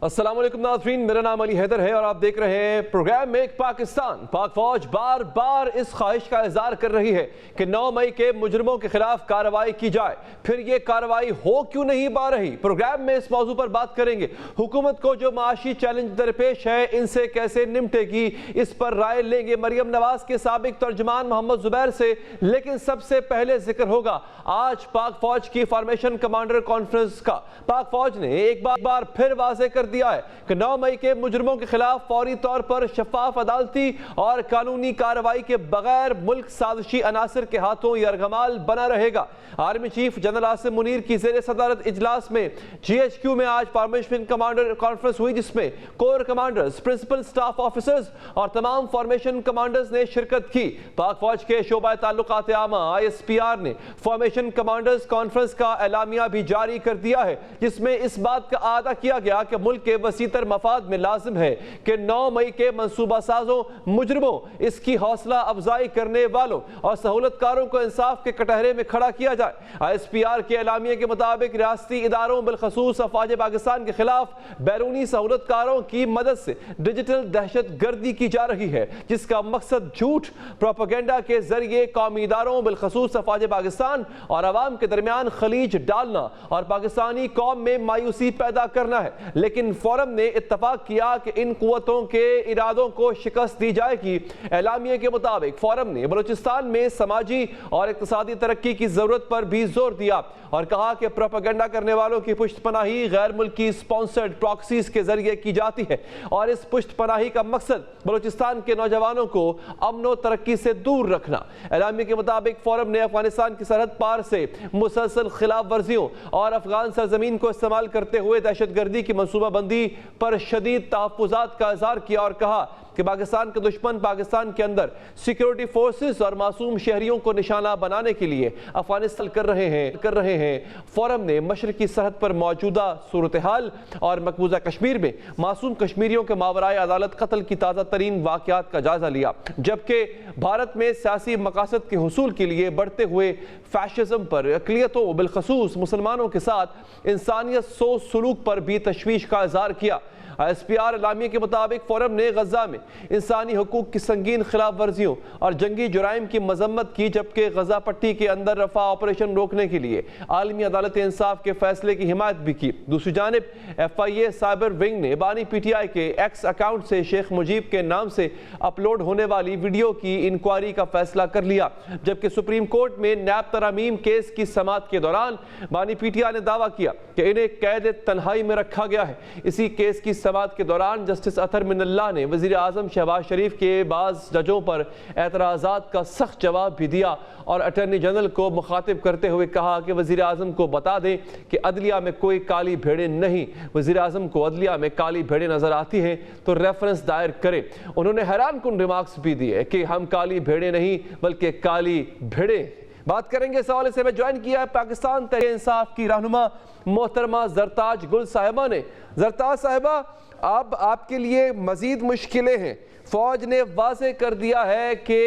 السلام علیکم ناظرین، میرا نام علی حیدر ہے اور آپ دیکھ رہے ہیں پروگرام میک پاکستان۔ پاک فوج بار بار اس خواہش کا اظہار کر رہی ہے کہ 9 مئی کے مجرموں کے خلاف کارروائی کی جائے، پھر یہ کارروائی ہو کیوں نہیں پا رہی؟ پروگرام میں اس موضوع پر بات کریں گے۔ حکومت کو جو معاشی چیلنج درپیش ہے ان سے کیسے نمٹے گی، اس پر رائے لیں گے مریم نواز کے سابق ترجمان محمد زبیر سے۔ لیکن سب سے پہلے ذکر ہوگا آج پاک فوج کی فارمیشن کمانڈر کانفرنس کا۔ پاک فوج نے ایک بار پھر واضح کر دیا ہے کہ 9 مئی کے مجرموں کے خلاف فوری طور پر شفاف عدالتی اور قانونی کارروائی کے بغیر ملک سازشی عناصر کے ہاتھوں یرغمال بنا رہے گا۔ Army chief general Asim Munir کی زیر صدارت اجلاس میں جی ایچ کیو میں آج فارمیشن کمانڈر کانفرنس ہوئی، جس میں corps commanders, principal staff officers اور تمام فارمیشن کمانڈرز نے شرکت کی۔ پاک فوج کے شعبہ تعلقات عامہ ISPR نے فارمیشن کمانڈرز کانفرنس کا اعلامیہ بھی جاری کر دیا ہے، جس میں اس بات کا اعادہ کیا گیا کہ ملک کے وسیع تر مفاد میں لازم ہے کہ 9 مئی کے منصوبہ سازوں، مجرموں، اس کی حوصلہ افزائی کرنے والوں اور سہولت کاروں کو انصاف کے کٹہرے میں کھڑا کیا جائے۔ ISPR کے اعلامیے کے مطابق ریاستی اداروں بالخصوص افواج پاکستان کے خلاف بیرونی سہولت کاروں کی مدد سے ڈیجیٹل دہشت گردی کی جا رہی ہے، جس کا مقصد جھوٹ پروپیگنڈا کے ذریعے قومی اداروں بالخصوص افواج پاکستان اور عوام کے درمیان خلیج ڈالنا اور پاکستانی قوم میں مایوسی پیدا کرنا ہے۔ لیکن فورم نے اتفاق کیا کہ ان قوتوں کے ارادوں کو شکست دی جائے گی۔ اعلامیے کے مطابق فورم نے بلوچستان میں سماجی اور اقتصادی ترقی کی ضرورت پر بھی زور دیا اور کہا کہ پروپیگنڈا کرنے والوں کی پشت پناہی غیر ملکی سپانسرڈ پراکسیز کے ذریعے کی جاتی ہے اور اس پشت پناہی کا مقصد بلوچستان کے نوجوانوں کو امن و ترقی سے دور رکھنا۔ اعلامیے کے مطابق فورم نے افغانستان کی سرحد پار سے مسلسل خلاف ورزیوں اور افغان سرزمین کو استعمال کرتے ہوئے دہشت گردی کی منصوبہ بندی پر شدید تحفظات کا اظہار کیا اور کہا کہ پاکستان کے دشمن پاکستان کے اندر سیکیورٹی فورسز اور معصوم شہریوں کو نشانہ بنانے کے لیے افغانستان کر رہے ہیں۔ فورم نے مشرقی سرحد پر موجودہ صورتحال اور مقبوضہ کشمیر میں معصوم کشمیریوں کے ماورائے عدالت قتل کی تازہ ترین واقعات کا جائزہ لیا، جبکہ بھارت میں سیاسی مقاصد کے حصول کے لیے بڑھتے ہوئے فیشزم پر اقلیتوں بالخصوص مسلمانوں کے ساتھ انسانیت سوز سلوک پر بھی تشویش کا اظہار کیا۔ ISPR اعلامیے کے مطابق فورم نے غزہ میں انسانی حقوق کی سنگین خلاف ورزیوں اور جنگی جرائم کی مذمت کی، جبکہ غزہ پٹی کے اندر رفح آپریشن روکنے کے لیے عالمی عدالت انصاف کے فیصلے کی حمایت بھی کی۔ دوسری جانب FIA سائبر ونگ نے بانی PTI کے ایکس اکاؤنٹ سے شیخ مجیب کے نام سے اپلوڈ ہونے والی ویڈیو کی انکوائری کا فیصلہ کر لیا، جبکہ سپریم کورٹ میں نیب ترامیم کیس کی سماعت کے دوران بانی PTI نے دعویٰ کیا کہ انہیں قید تنہائی میں رکھا گیا ہے۔ اسی کیس کی سماعت کے دوران جسٹس اطہر من اللہ نے وزیر اعظم شہباز شریف کے بعض ججوں پر اعتراضات کا سخت جواب بھی دیا اور اٹارنی جنرل کو مخاطب کرتے ہوئے کہا کہ وزیر اعظم کو بتا دیں کہ عدلیہ میں کوئی کالی بھیڑیں نہیں۔ وزیر اعظم کو عدلیہ میں کالی بھیڑیں نظر آتی ہیں تو ریفرنس دائر کرے۔ انہوں نے حیران کن ریمارکس بھی دیے کہ ہم کالی بھیڑیں نہیں بلکہ کالی بھیڑیں۔ بات کریں گے اس حوالے سے میں جوائن کیا ہے پاکستان تحریک انصاف کی رہنما محترمہ زرتاج گل صاحبہ نے۔ زرتاج صاحبہ، اب آپ کے لیے مزید مشکلیں ہیں، فوج نے واضح کر دیا ہے کہ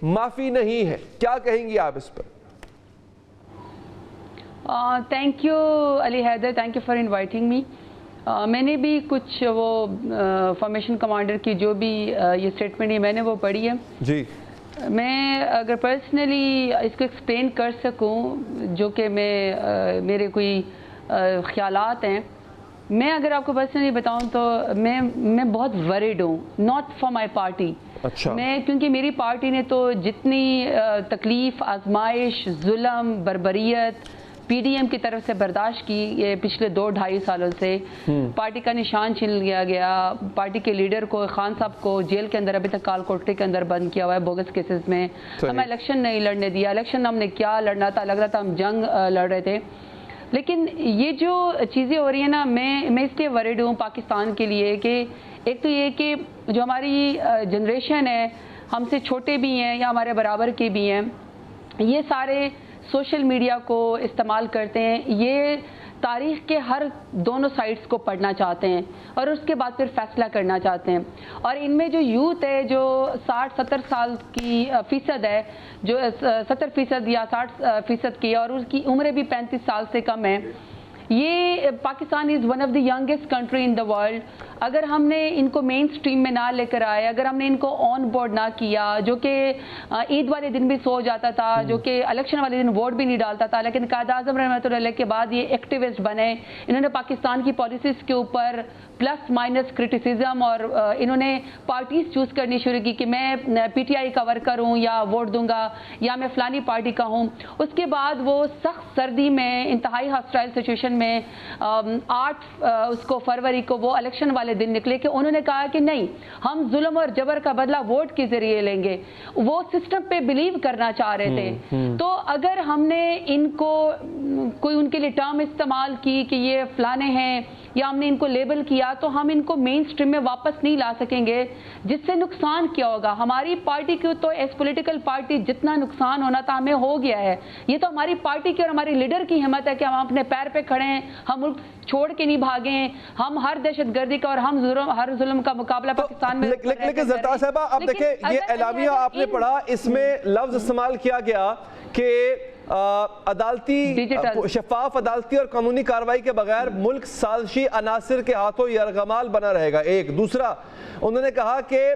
معافی نہیں ہے، کیا کہیں گی آپ اس پر؟ Thank you Ali Haider, thank you for inviting me. میں نے بھی کچھ وہ فارمیشن کمانڈر کی جو بھی یہ اسٹیٹمنٹ ہے میں نے وہ پڑھی ہے جی۔ میں اگر پرسنلی اس کو ایکسپلین کر سکوں جو کہ میرے کوئی خیالات ہیں، میں اگر آپ کو پرسنلی بتاؤں تو میں بہت ورڈ ہوں، ناٹ فار مائی پارٹی۔ میں کیونکہ میری پارٹی نے تو جتنی تکلیف، آزمائش، ظلم، بربریت PDM کی طرف سے برداشت کی یہ پچھلے 2-2.5 سالوں سے، پارٹی کا نشان چھین لیا گیا، پارٹی کے لیڈر کو، خان صاحب کو جیل کے اندر ابھی تک کال کوٹری کے اندر بند کیا ہوا ہے بوگس کیسز میں، ہمیں الیکشن نہیں لڑنے دیا، الیکشن ہم نے کیا لڑنا تھا، لگ رہا تھا ہم جنگ لڑ رہے تھے۔ لیکن یہ جو چیزیں ہو رہی ہیں نا، میں اس لیے ورڈ ہوں پاکستان کے لیے کہ ایک تو یہ کہ جو ہماری جنریشن ہے، ہم سے چھوٹے بھی ہیں یا ہمارے برابر کے بھی ہیں، یہ سارے سوشل میڈیا کو استعمال کرتے ہیں، یہ تاریخ کے ہر دونوں سائڈز کو پڑھنا چاہتے ہیں اور اس کے بعد پھر فیصلہ کرنا چاہتے ہیں۔ اور ان میں جو یوتھ ہے جو 60-70 سال کی فیصد ہے، جو 70% یا 60% کی، اور اس کی عمریں بھی 35 سال سے کم ہے، یہ Pakistan is one of the youngest country in the world. اگر ہم نے ان کو مین سٹریم میں نہ لے کر آئے, اگر ہم نے ان کو آن بورڈ نہ کیا, جو کہ عید والے دن بھی سو جاتا تھا, جو کہ الیکشن والے دن ووٹ بھی نہیں ڈالتا تھا, لیکن قائد اعظم رحمۃ اللہ علیہ کے بعد یہ ایکٹیوسٹ بنے, انہوں نے پاکستان کی پالیسیز کے اوپر پلس مائنس کرٹیسزم اور انہوں نے پارٹیز چوز کرنی شروع کی کہ میں پی ٹی آئی کا ورکر ہوں یا ووٹ دوں گا یا میں فلانی پارٹی کا ہوں. اس کے بعد وہ سخت سردی میں انتہائی ہاسٹائل سچویشن میں 8 فروری کو وہ الیکشن والے دن نکلے کہ انہوں نے کہا کہ نہیں, ہم ظلم اور جبر کا بدلہ ووٹ کے ذریعے لیں گے. وہ سسٹم پہ بلیو کرنا چاہ رہے تھے. تو اگر ہم نے ان کو کوئی ان کے لیے ٹرم استعمال کی کہ یہ فلانے ہیں, یا ہم نے ان کو لیبل کیا, تو ہم ان کو مین سٹریم میں واپس نہیں لا سکیں گے, جس سے نقصان کیا ہوگا. ہماری پارٹی کو تو ایس پولیٹیکل پارٹی جتنا نقصان ہونا تھا ہمیں ہو گیا ہے. یہ تو ہماری پارٹی کی اور ہماری لیڈر کی ہمت ہے کہ ہم اپنے پیر پہ کھڑے ہیں, ہم ملک چھوڑ کے نہیں بھاگیں, ہم ہر دہشت گردی کا اور ہم ہر ظلم کا مقابلہ پاکستان میں. لیکن زرتاج صاحبہ آپ دیکھیں, یہ اعلامیہ آپ نے پڑھا, اس میں لفظ استعمال کیا گیا کہ عدالتی شفاف عدالتی اور قانونی کارروائی کے بغیر ملک سازشی عناصر کے ہاتھوں یرغمال بنا رہے گا. ایک دوسرا انہوں نے کہا کہ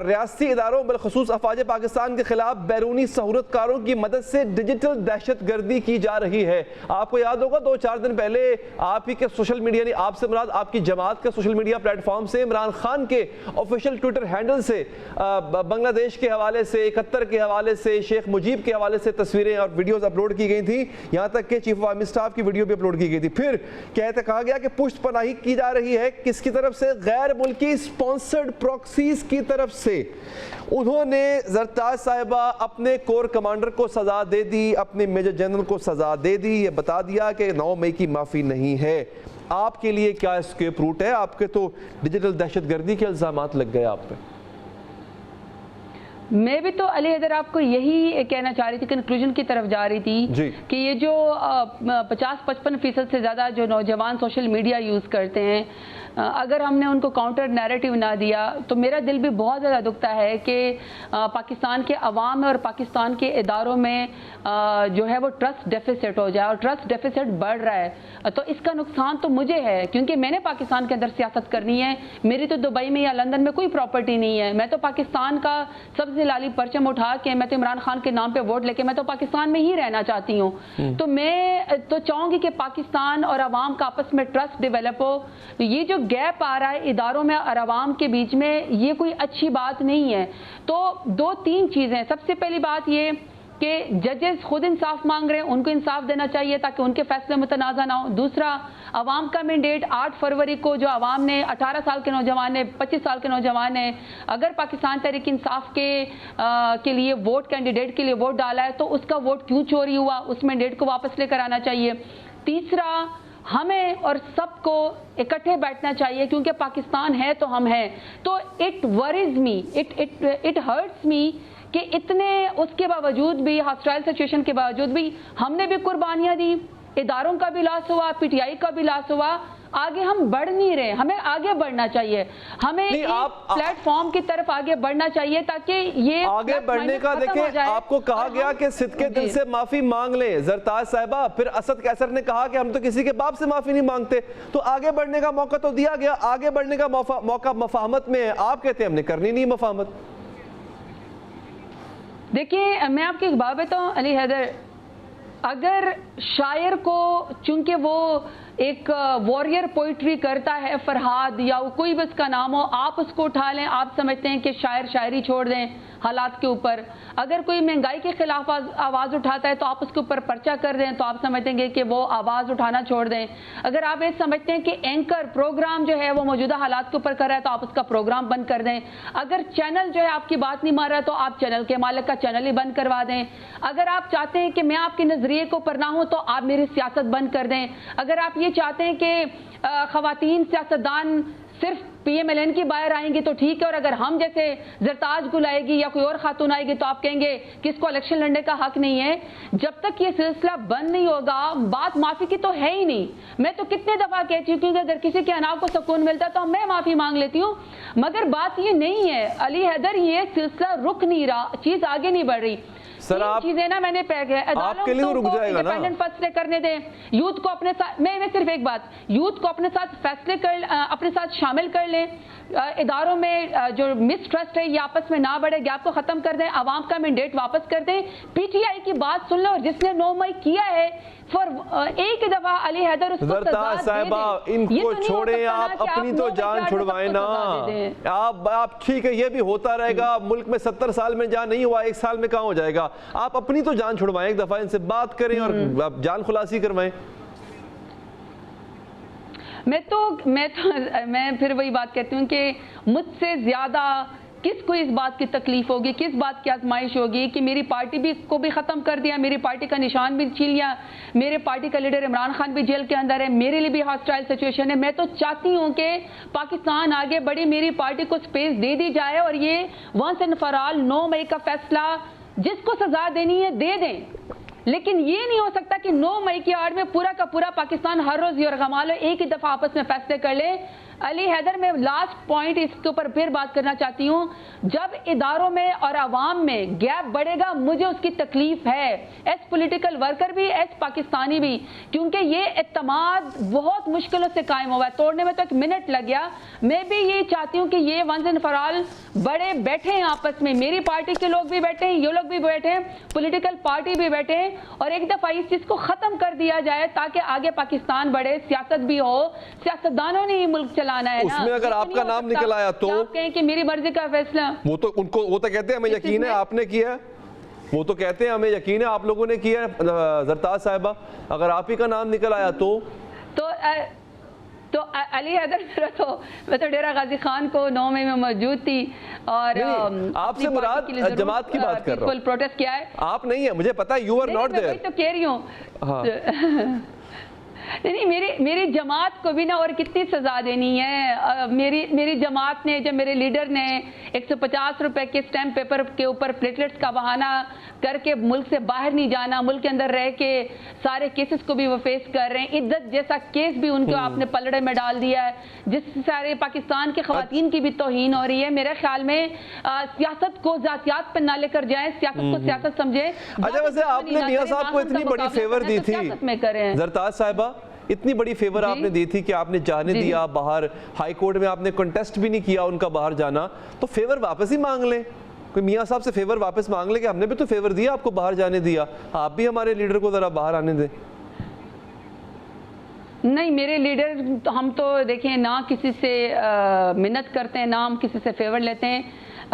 ریاستی اداروں بالخصوص افواج پاکستان کے خلاف بیرونی سہولت کاروں کی مدد سے ڈیجیٹل دہشت گردی کی جا رہی ہے. آپ کو یاد ہوگا 2-4 دن پہلے آپ ہی کے سوشل میڈیا, نہیں آپ سے مراد آپ کی جماعت کے سوشل میڈیا پلیٹ فارم سے عمران خان کے آفیشیل ٹویٹر ہینڈل سے بنگلہ دیش کے حوالے سے, قطر کے حوالے سے, شیخ مجیب کے حوالے سے تصویریں اور ویڈیوز اپلوڈ کی گئی تھیں, یہاں تک کہ چیف آف آرمی اسٹاف کی ویڈیو بھی اپلوڈ کی گئی تھی. پھر کہا گیا کہ پشت پناہی کی جا رہی ہے کس کی طرف سے؟ غیر ملکی سپانسرڈ پروکسیز کی طرف سے. انہوں نے زرتاج صاحبہ اپنے کور کمانڈر کو سزا دے دی, اپنے میجر جنرل کو سزا دے دی, یہ بتا دیا کہ 9 مئی کی معافی نہیں ہے. آپ کے لیے کیا اسکیپ روٹ ہے؟ آپ کے تو ڈیجیٹل دہشت گردی کے الزامات لگ گئے آپ پہ. میں بھی تو علی حیدر آپ کو یہی کہنا چاہ رہی تھی, کنکلوژن کی طرف جا رہی تھی کہ یہ جو 50-55% سے زیادہ جو نوجوان سوشل میڈیا یوز کرتے ہیں, اگر ہم نے ان کو کاؤنٹر نیریٹو نہ دیا تو میرا دل بھی بہت زیادہ دکھتا ہے کہ پاکستان کے عوام میں اور پاکستان کے اداروں میں جو ہے وہ ٹرسٹ ڈیفیسٹ ہو جائے, اور ٹرسٹ ڈیفیسٹ بڑھ رہا ہے. تو اس کا نقصان تو مجھے ہے, کیونکہ میں نے پاکستان کے اندر سیاست کرنی ہے. میری تو دبئی میں یا لندن میں کوئی پراپرٹی نہیں ہے. میں تو پاکستان کا سب سے لالی پرچم اٹھا کے, میں تو عمران خان کے نام پہ ووٹ لے کے میں تو پاکستان میں ہی رہنا چاہتی ہوں. تو میں تو چاہوں گی کہ پاکستان اور عوام کا آپس میں ٹرسٹ ڈیولپ ہو. یہ جو گیپ آ رہا ہے اداروں میں اور عوام کے بیچ میں, یہ کوئی اچھی بات نہیں ہے. تو 2-3 چیزیں. سب سے پہلی بات یہ کہ ججز خود انصاف مانگ رہے ہیں, ان کو انصاف دینا چاہیے تاکہ ان کے فیصلے متنازع نہ ہوں. دوسرا, عوام کا مینڈیٹ 8 فروری کو جو عوام نے 18 سال کے نوجوان نے 25 سال کے نوجوان نے اگر پاکستان تحریک انصاف کے لیے ووٹ, کینڈیڈیٹ کے لیے ووٹ ڈالا ہے, تو اس کا ووٹ کیوں چوری ہوا, اس مینڈیٹ کو واپس لے کر آنا چاہیے. تیسرا, ہمیں اور سب کو اکٹھے بیٹھنا چاہیے, کیونکہ پاکستان ہے تو ہم ہیں. تو اٹ ورز می, اٹ ہرٹس می کہ اتنے اس کے باوجود بھی, ہاسٹائل سچویشن کے باوجود بھی ہم نے بھی قربانیاں دی, اداروں کا بھی لاس ہوا, پی ٹی آئی کا بھی لاس ہوا. آگے ہم بڑھ نہیں رہے, ہمیں آگے بڑھنا چاہیے, ہمیں ایک پلیٹ فارم کی طرف آگے بڑھنا چاہیے تاکہ یہ آگے بڑھنے کا. دیکھیں آپ کو کہا گیا کہ صدقے دل سے معافی مانگ لیں زرتاج صاحبہ, پھر اسد قیصر نے کہا کہ ہم تو کسی کے باپ سے معافی نہیں مانگتے. تو آگے بڑھنے کا موقع تو دیا گیا, آگے بڑھنے کا موقع مفاہمت میں ہے. آپ کہتے ہیں ہم نے کرنی نہیں مفاہمت. دیکھیں میں آپ کی ایک بات بتاؤں علی حیدر, اگر شاعر کو, چونکہ وہ ایک واریر پوئٹری کرتا ہے فرہاد یا کوئی بھی اس کا نام ہو, آپ اس کو اٹھا لیں, آپ سمجھتے ہیں کہ شاعر شاعری چھوڑ دیں حالات کے اوپر. اگر کوئی مہنگائی کے خلاف آواز اٹھاتا ہے تو آپ اس کے اوپر پرچہ کر دیں, تو آپ سمجھیں گے کہ وہ آواز اٹھانا چھوڑ دیں. اگر آپ یہ سمجھتے ہیں کہ اینکر پروگرام جو ہے وہ موجودہ حالات کے اوپر کر رہا ہے تو آپ اس کا پروگرام بند کر دیں. اگر چینل جو ہے آپ کی بات نہیں مان رہا تو آپ چینل کے مالک کا چینل ہی بند کروا دیں. اگر آپ چاہتے ہیں کہ میں آپ کے نظریے کو پر نہ ہوں تو آپ میری سیاست بند کر دیں. اگر آپ یہ چاہتے ہیں کہ خواتین سیاستدان صرف پی ایم ایل این کی باہر آئیں گی تو ٹھیک ہے, اور اگر ہم جیسے زرتاج گل آئے گی یا کوئی اور خاتون آئے گی تو آپ کہیں گے کہ اس کو الیکشن لڑنے کا حق نہیں ہے. جب تک یہ سلسلہ بند نہیں ہوگا, بات معافی کی تو ہے ہی نہیں. میں تو کتنے دفعہ کہہ چکی ہوں کہ اگر کسی کے اناؤ کو سکون ملتا ہے تو میں معافی مانگ لیتی ہوں, مگر بات یہ نہیں ہے علی حیدر, یہ سلسلہ رک نہیں رہا, چیز آگے نہیں بڑھ رہی. تین چیزیں نا میں نے آپ کے لیے رک جائے گا نا، انڈیپینڈنٹ فیصلے کرنے دیں، یوتھ کو اپنے ساتھ، میں صرف ایک بات، یوتھ کو اپنے ساتھ فیصلے اپنے ساتھ شامل کر لیں، اداروں میں جو مسٹرسٹ ہے یہ آپس میں نہ بڑھے، گیپ کو ختم کر دیں، عوام کا مینڈیٹ واپس کر دیں، پی ٹی آئی کی بات سن لو، اور جس نے 9 مئی کیا ہے ایک دفعہ علی حیدر اس کو زرتاز صاحبہ ان کو چھوڑیں، آپ اپنی تو جان چھڑوائیں نا، آپ ٹھیک ہے یہ بھی ہوتا رہے گا، ملک میں 70 سال میں جہاں نہیں ہوا 1 سال میں کہاں ہو جائے گا، آپ اپنی تو جان چھڑوائیں، ایک دفعہ ان سے بات کریں اور جان خلاصی کروائیں۔ میں پھر وہی بات کہتی ہوں کہ مجھ سے زیادہ کس کو اس بات کی تکلیف ہوگی، کس بات کی آزمائش ہوگی کہ میری پارٹی کو بھی ختم کر دیا، میری پارٹی کا نشان بھی چھین لیا، میرے پارٹی کا لیڈر عمران خان بھی جیل کے اندر ہے، میرے لیے بھی ہاسٹائل سچویشن ہے۔ میں تو چاہتی ہوں کہ پاکستان آگے بڑھی، میری پارٹی کو سپیس دے دی جائے، اور یہ ونس اینڈ فار آل 9 مئی کا فیصلہ جس کو سزا دینی ہے دے دیں، لیکن یہ نہیں ہو سکتا کہ 9 مئی کی آڑ میں پورا کا پورا پاکستان ہر روز یرغمال ہو، ایک ہی دفعہ آپس میں فیصلے کر لے۔ علی حیدر میں لاسٹ پوائنٹ اس کے اوپر پھر بات کرنا چاہتی ہوں، جب اداروں میں اور عوام میں گیپ بڑھے گا مجھے اس کی تکلیف ہے، ایس پولیٹیکل ورکر بھی، ایس پاکستانی بھی، کیونکہ یہ اعتماد بہت مشکلوں سے قائم ہوا ہے، توڑنے میں تو 1 منٹ لگ گیا۔ میں بھی یہ چاہتی ہوں کہ یہ ونس اینڈ فار آل بڑے بیٹھے ہیں آپس میں، میری پارٹی کے لوگ بھی بیٹھے ہیں، یہ لوگ بھی بیٹھے ہیں، پولیٹیکل پارٹی بھی بیٹھے ہیں، اور ایک دفعہ اس چیز کو ختم کر دیا جائے تاکہ آگے پاکستان بڑھے، سیاست بھی ہو، سیاستدانوں نے ہی ملک چلا ہے نا۔ اس میں اگر آپ کا نام نکل آیا تو آپ کہیں کہ میری مرضی کا فیصلہ، وہ تو کہتے ہیں ہمیں یقین ہے آپ نے کیا ہے، وہ تو کہتے ہیں ہمیں یقین ہے آپ لوگوں نے کیا ہے۔ زرتاز صاحبہ اگر آپ ہی کا نام نکل آیا تو علی حیدر میں تو ڈیرہ غازی خان کو 9 مئی میں موجود تھی، اور آپ سے مراد جماعت کی بات کر رہا ہوں، پروٹیسٹ کیا ہے آپ نہیں ہے، مجھے پتا ہے یو آر ناٹ دیئر، میں تو کہہ رہی ہوں نہیں میری جماعت کو بھی نا اور کتنی سزا دینی ہے۔ میری جماعت نے، جب میرے لیڈر نے 150 روپے کے اسٹیمپ پیپر کے اوپر پلیٹلیٹس کا بہانہ کر کے ملک سے باہر نہیں جانا، ملک کے اندر رہ کے سارے کیسز کو بھی وہ فیس کر رہے ہیں، عدت جیسا کیس بھی ان کو آپ نے پلڑے میں ڈال دیا ہے، جس سے سارے پاکستان کے خواتین کی بھی توہین ہو رہی ہے۔ میرے خیال میں سیاست کو ذاتیات پہ نہ لے کر جائیں، سیاست کو سیاست سمجھیں۔ اچھا ویسے آپ نے میاں صاحب کو اتنی بڑی فیور دی تھی زرتاز صاحبہ، اتنی بڑی فیور آپ نے دی تھی کہ آپ نے جانے دیا باہر، ہائی کورٹ میں آپ نے کنٹیسٹ بھی نہیں کیا ان کا باہر جانا، تو فیور واپس ہی مانگ لیں، کوئی میاں صاحب سے فیور واپس مانگ لیں کہ ہم نے بھی تو فیور دیا آپ کو باہر جانے دیا، آپ بھی ہمارے لیڈر کو ذرا باہر آنے دیں۔ نہیں میرے لیڈر، ہم تو دیکھیں نہ کسی سے منت کرتے ہیں، نہ ہم کسی سے فیور لیتے ہیں۔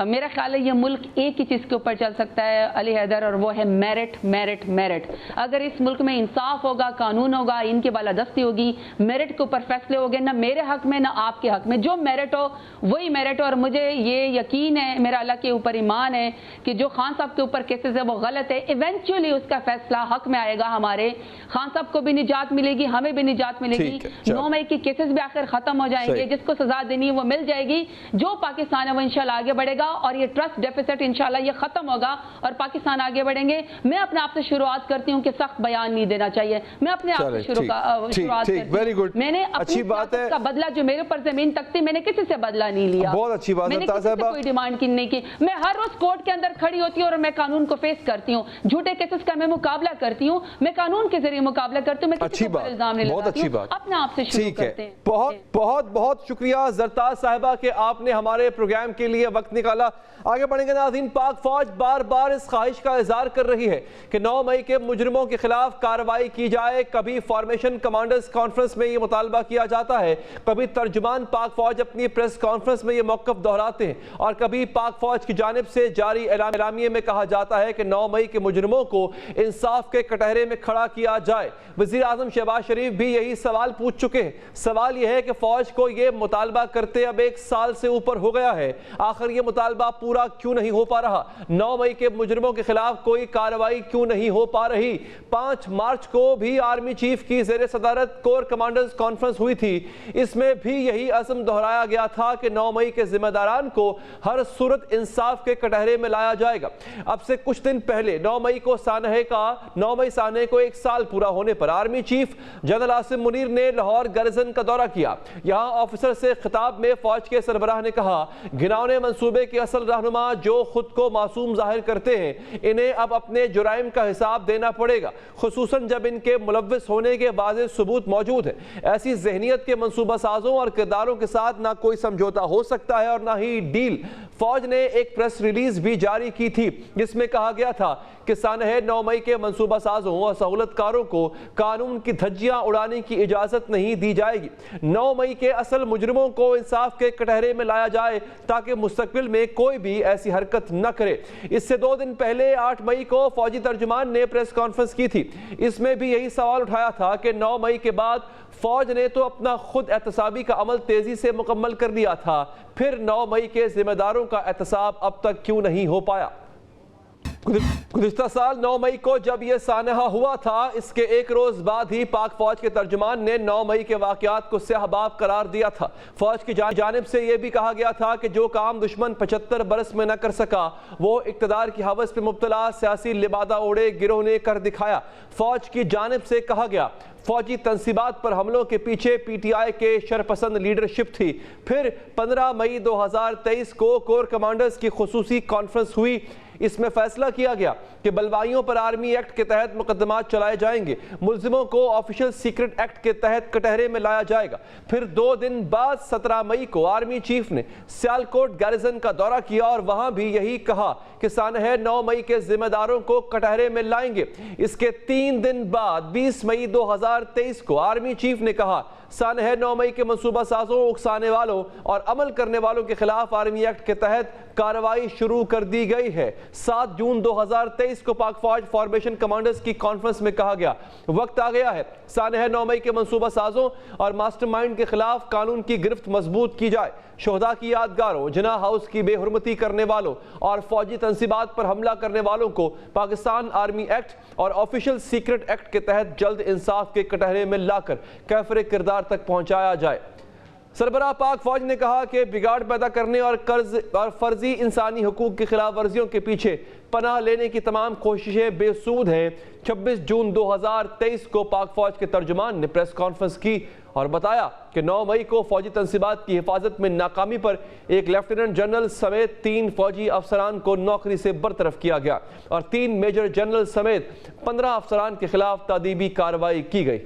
میرا خیال ہے یہ ملک ایک ہی چیز کے اوپر چل سکتا ہے علی حیدر، اور وہ ہے میرٹ میرٹ میرٹ۔ اگر اس ملک میں انصاف ہوگا، قانون ہوگا، ان کی بالادستی ہوگی، میرٹ کے اوپر فیصلے ہوگے، نہ میرے حق میں نہ آپ کے حق میں، جو میرٹ ہو وہی میرٹ ہو۔ اور مجھے یہ یقین ہے، میرا اللہ کے اوپر ایمان ہے کہ جو خان صاحب کے اوپر کیسز ہے وہ غلط ہے، ایونچولی اس کا فیصلہ حق میں آئے گا، ہمارے خان صاحب کو بھی نجات ملے گی، ہمیں بھی نجات ملے گی، 9 مئی کے کیسز بھی آخر ختم ہو جائیں گے، جس کو سزا دینی ہے وہ مل جائے گی، جو پاکستان ہے وہ انشاءاللہ آگے بڑھے گا، اور یہ ٹرسٹ ڈیفیسٹ انشاءاللہ یہ ختم ہوگا اور پاکستان آگے بڑھیں گے۔ میں اپنے آپ سے شروعات کرتی ہوں کہ سخت بیان نہیں دینا چاہیے، میں اپنے آپ سے شروعات کرتی ہوں، میں نے اپنی سیاست کا بدلہ جو میرے اوپر زمین تک تھی میں نے کسی سے بدلہ نہیں لیا، بہت اچھی بات ہے، میں نے کسی سے کوئی ڈیمانڈ نہیں کی، میں ہر روز کورٹ کے اندر کھڑی ہوتی ہوں اور میں قانون کو فیس کرتی ہوں، جھوٹے کیسز کا میں مقابلہ کرتی ہوں، میں قانون کے ذریعے مقابلہ کرتی ہوں، میں کسی کو الزام نہیں لگاتی ہوں، اپنے آپ سے شروع کرتے ہیں۔ بہت بہت بہت شکریہ زرتاز صاحبہ کہ آپ نے ہمارے پروگرام کے لیے وقت نکالا۔ آگے بڑھیں گے ناظرین، پاک فوج بار بار اس خواہش کا اظہار کر رہی ہے کہ 9 مئی کے مجرموں کے خلاف کارروائی کی جائے۔ کبھی فارمیشن کمانڈرز کانفرنس میں یہ مطالبہ کیا جاتا ہے، کبھی ترجمان پاک فوج اپنی پریس کانفرنس میں یہ موقف دہراتے ہیں، اور کبھی پاک فوج کی جانب سے جاری اعلامیے میں کہا جاتا ہے کہ 9 مئی کے مجرموں کو انصاف کے کٹہرے میں کھڑا کیا جائے۔ وزیر اعظم شہباز شریف بھی یہی سوال پوچھ چکے ہیں۔ سوال یہ ہے کہ فوج کو یہ مطالبہ کرتے اب 1 سال سے اوپر ہو گیا ہے، آخر یہ مطالبہ پورا کیوں نہیں ہو پا رہا؟ 9 مئی کے مجرموں کے خلاف کوئی کارروائی کیوں نہیں ہو پا رہی؟ 5 مارچ کو بھی آرمی چیف کی زیر صدارت کور کمانڈرز کانفرنس ہوئی تھی، اس میں بھی یہی عزم دہرایا گیا تھا کہ 9 مئی کے ذمہ داران کو ہر صورت انصاف کے کٹہرے میں لایا جائے گا۔ اب سے کچھ دن پہلے 9 مئی سانحے کو 1 سال پورا ہونے پر army chief general Asim Munir نے لاہور گارزن کا دورہ کیا۔ یہاں آفیسر سے خطاب میں فوج کے سربراہ نے کہا، گھناؤنے منصوبے کے کہ اصل رہنما جو خود کو معصوم ظاہر کرتے ہیں انہیں اب اپنے جرائم کا حساب دینا پڑے گا، خصوصاً جب ان کے ملوث ہونے کے واضح ثبوت موجود ہے۔ ایسی ذہنیت کے منصوبہ سازوں اور کرداروں کے ساتھ نہ کوئی سمجھوتا ہو سکتا ہے اور نہ ہی ڈیل۔ فوج نے ایک پریس ریلیز بھی جاری کی تھی جس میں کہا گیا تھا کہ سانحہ 9 مئی کے منصوبہ سازوں اور سہولت کاروں کو قانون کی دھجیاں اڑانے کی اجازت نہیں دی جائے گی۔ 9 مئی کے اصل مجرموں کو انصاف کے کٹہرے میں لایا جائے تاکہ مستقبل میں کوئی بھی ایسی حرکت نہ کرے۔ اس سے 2 دن پہلے 8 مئی کو فوجی ترجمان نے پریس کانفرنس کی تھی۔ اس میں بھی یہی سوال اٹھایا تھا کہ 9 مئی کے بعد فوج نے تو اپنا خود احتسابی کا عمل تیزی سے مکمل کر دیا تھا، پھر 9 مئی کے ذمہ داروں کا احتساب اب تک کیوں نہیں ہو پایا؟ گزشتہ سال 9 مئی کو جب یہ سانحہ ہوا تھا، اس کے ایک روز بعد ہی پاک فوج کے ترجمان نے 9 مئی کے واقعات کو سیاہ باب قرار دیا تھا۔ فوج کی جانب سے یہ بھی کہا گیا تھا کہ جو کام دشمن 75 برس میں نہ کر سکا وہ اقتدار کی ہوس پہ مبتلا سیاسی لبادہ اوڑے گروہ نے کر دکھایا۔ فوج کی جانب سے کہا گیا فوجی تنصیبات پر حملوں کے پیچھے پی ٹی آئی کے شرپسند لیڈرشپ تھی۔ پھر 15 مئی 2023 کو کور کمانڈرز کی خصوصی کانفرنس ہوئی۔ اس میں فیصلہ کیا گیا کہ بلوائیوں پر آرمی ایکٹ کے تحت مقدمات چلائے جائیں گے، ملزموں کو آفیشل سیکرٹ ایکٹ کے تحت کٹہرے میں لایا جائے گا۔ پھر 2 دن بعد 17 مئی کو آرمی چیف نے سیالکوٹ گیریزن کا دورہ کیا اور وہاں بھی یہی کہا کہ سانحہ 9 مئی کے ذمہ داروں کو کٹہرے میں لائیں گے۔ اس کے 3 دن بعد 20 مئی 2023 کو آرمی چیف نے کہا سانحہ 9 مئی کے منصوبہ سازوں، اکسانے والوں اور عمل کرنے والوں کے خلاف آرمی ایکٹ کے تحت کارروائی شروع کر دی گئی ہے۔ 7 جون 2023 کو پاک فوج فارمیشن کمانڈرز کی کانفرنس میں کہا گیا وقت آ گیا ہے سانحہ 9 مئی کے منصوبہ سازوں اور ماسٹر مائنڈ کے خلاف قانون کی گرفت مضبوط کی جائے۔ شہداء کی یادگاروں، جناح ہاؤس کی بے حرمتی کرنے والوں اور فوجی تنصیبات پر حملہ کرنے والوں کو پاکستان آرمی ایکٹ اور آفیشل سیکرٹ ایکٹ کے تحت جلد انصاف کے کٹہرے میں لا کر کیفر کردار تک پہنچایا جائے۔ سربراہ پاک فوج نے کہا کہ بگاڑ پیدا کرنے اور فرضی انسانی حقوق کی خلاف ورزیوں کے پیچھے پناہ لینے کی تمام کوششیں بے سود ہیں۔ 26 جون 2023 کو پاک فوج کے ترجمان نے پریس کانفرنس کی اور بتایا کہ 9 مئی کو فوجی تنصیبات کی حفاظت میں ناکامی پر ایک لیفٹیننٹ جنرل سمیت 3 فوجی افسران کو نوکری سے برطرف کیا گیا اور 3 میجر جنرل سمیت 15 افسران کے خلاف تادیبی کارروائی کی گئی۔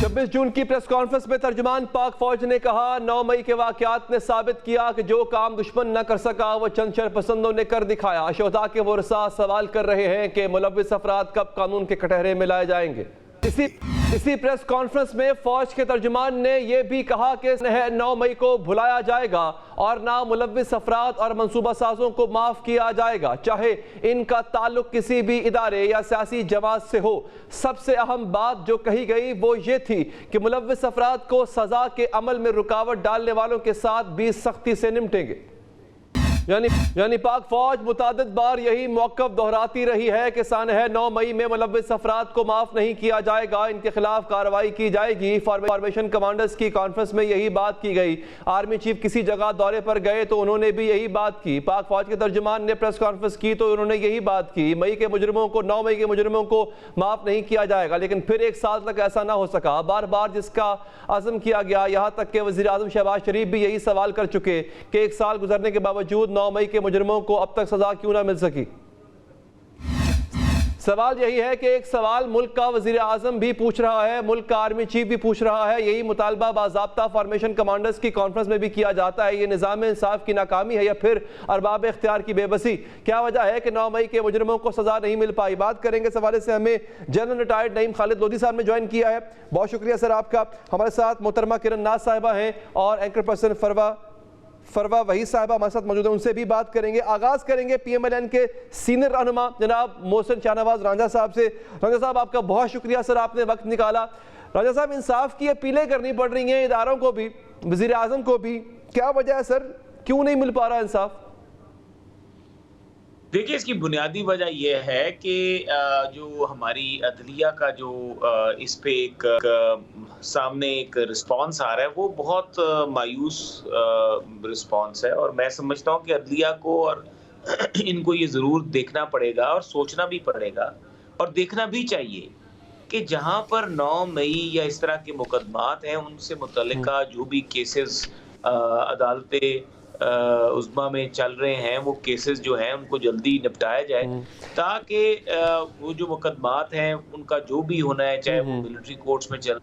26 جون کی پریس کانفرنس میں ترجمان پاک فوج نے کہا 9 مئی کے واقعات نے ثابت کیا کہ جو کام دشمن نہ کر سکا وہ چند شرپسندوں نے کر دکھایا۔ شہداء کے ورثاء سوال کر رہے ہیں کہ ملوث افراد کب قانون کے کٹہرے میں لائے جائیں گے۔ اسی پریس کانفرنس میں فوج کے ترجمان نے یہ بھی کہا کہ 9 مئی کو بھلایا جائے گا اور نہ ملوث افراد اور منصوبہ سازوں کو معاف کیا جائے گا، چاہے ان کا تعلق کسی بھی ادارے یا سیاسی جماعت سے ہو۔ سب سے اہم بات جو کہی گئی وہ یہ تھی کہ ملوث افراد کو سزا کے عمل میں رکاوٹ ڈالنے والوں کے ساتھ بھی سختی سے نمٹیں گے۔ یعنی پاک فوج متعدد بار یہی موقف دہراتی رہی ہے کہ سانحہ 9 مئی میں ملوث افراد کو معاف نہیں کیا جائے گا، ان کے خلاف کارروائی کی جائے گی۔ فارمیشن کمانڈرز کی کانفرنس میں یہی بات کی گئی۔ آرمی چیف کسی جگہ دورے پر گئے تو انہوں نے بھی یہی بات کی۔ پاک فوج کے ترجمان نے پریس کانفرنس کی تو انہوں نے یہی بات کی 9 مئی کے مجرموں کو معاف نہیں کیا جائے گا، لیکن پھر 1 سال تک ایسا نہ ہو سکا۔ بار بار جس کا عزم کیا گیا، یہاں تک کہ وزیر اعظم شہباز شریف بھی یہی سوال کر چکے کہ 1 سال گزرنے کے باوجود 9 مئی کے مجرموں کو اب تک سزا کیوں نہ مل سکی۔ سوال یہی ہے کہ ایک سوال ملک کا وزیر اعظم بھی پوچھ رہا ہے، ملک کا آرمی چیف بھی پوچھ رہا ہے، یہی مطالبہ باضابطہ فارمیشن کمانڈرز کی کانفرنس میں بھی کیا جاتا ہے۔ یہ نظام انصاف کی ناکامی ہے یا پھر ارباب اختیار کی بے بسی؟ کیا وجہ ہے کہ 9 مئی کے مجرموں کو سزا نہیں مل پائی؟ بات کریں گے اس حوالے سے ہمیں جنرل ریٹائرڈ نعیم خالد لودھی صاحب نے جوائن کیا ہے۔ بہت شکریہ سر آپ کا۔ ہمارے ساتھ محترمہ کرن ناز صاحبہ ہیں اور اینکر پرسن فروا وحید صاحبہ ہمارے ساتھ موجود ہیں، ان سے بھی بات کریں گے۔ آغاز کریں گے پی ایم ایل این کے سینئر رہنما جناب محسن شاہنواز رانجھا صاحب سے۔ رانجھا صاحب آپ کا بہت شکریہ سر، آپ نے وقت نکالا۔ رانجھا صاحب، انصاف کی اپیلیں کرنی پڑ رہی ہیں اداروں کو بھی، وزیر اعظم کو بھی، کیا وجہ ہے سر، کیوں نہیں مل پا رہا انصاف؟ دیکھیں، اس کی بنیادی وجہ یہ ہے کہ جو ہماری عدلیہ کا جو اس پہ ایک سامنے ایک رسپانس آ رہا ہے وہ بہت مایوس رسپانس ہے، اور میں سمجھتا ہوں کہ عدلیہ کو اور ان کو یہ ضرور دیکھنا پڑے گا اور سوچنا بھی پڑے گا اور دیکھنا بھی چاہیے کہ جہاں پر 9 مئی یا اس طرح کے مقدمات ہیں ان سے متعلقہ جو بھی کیسز عدالتیں عظمیٰ میں چل رہے ہیں وہ کیسز جو ہیں ان کو جلدی نپٹایا جائے تاکہ وہ جو مقدمات ہیں ان کا جو بھی ہونا ہے، چاہے وہ ملٹری کورٹس میں چل،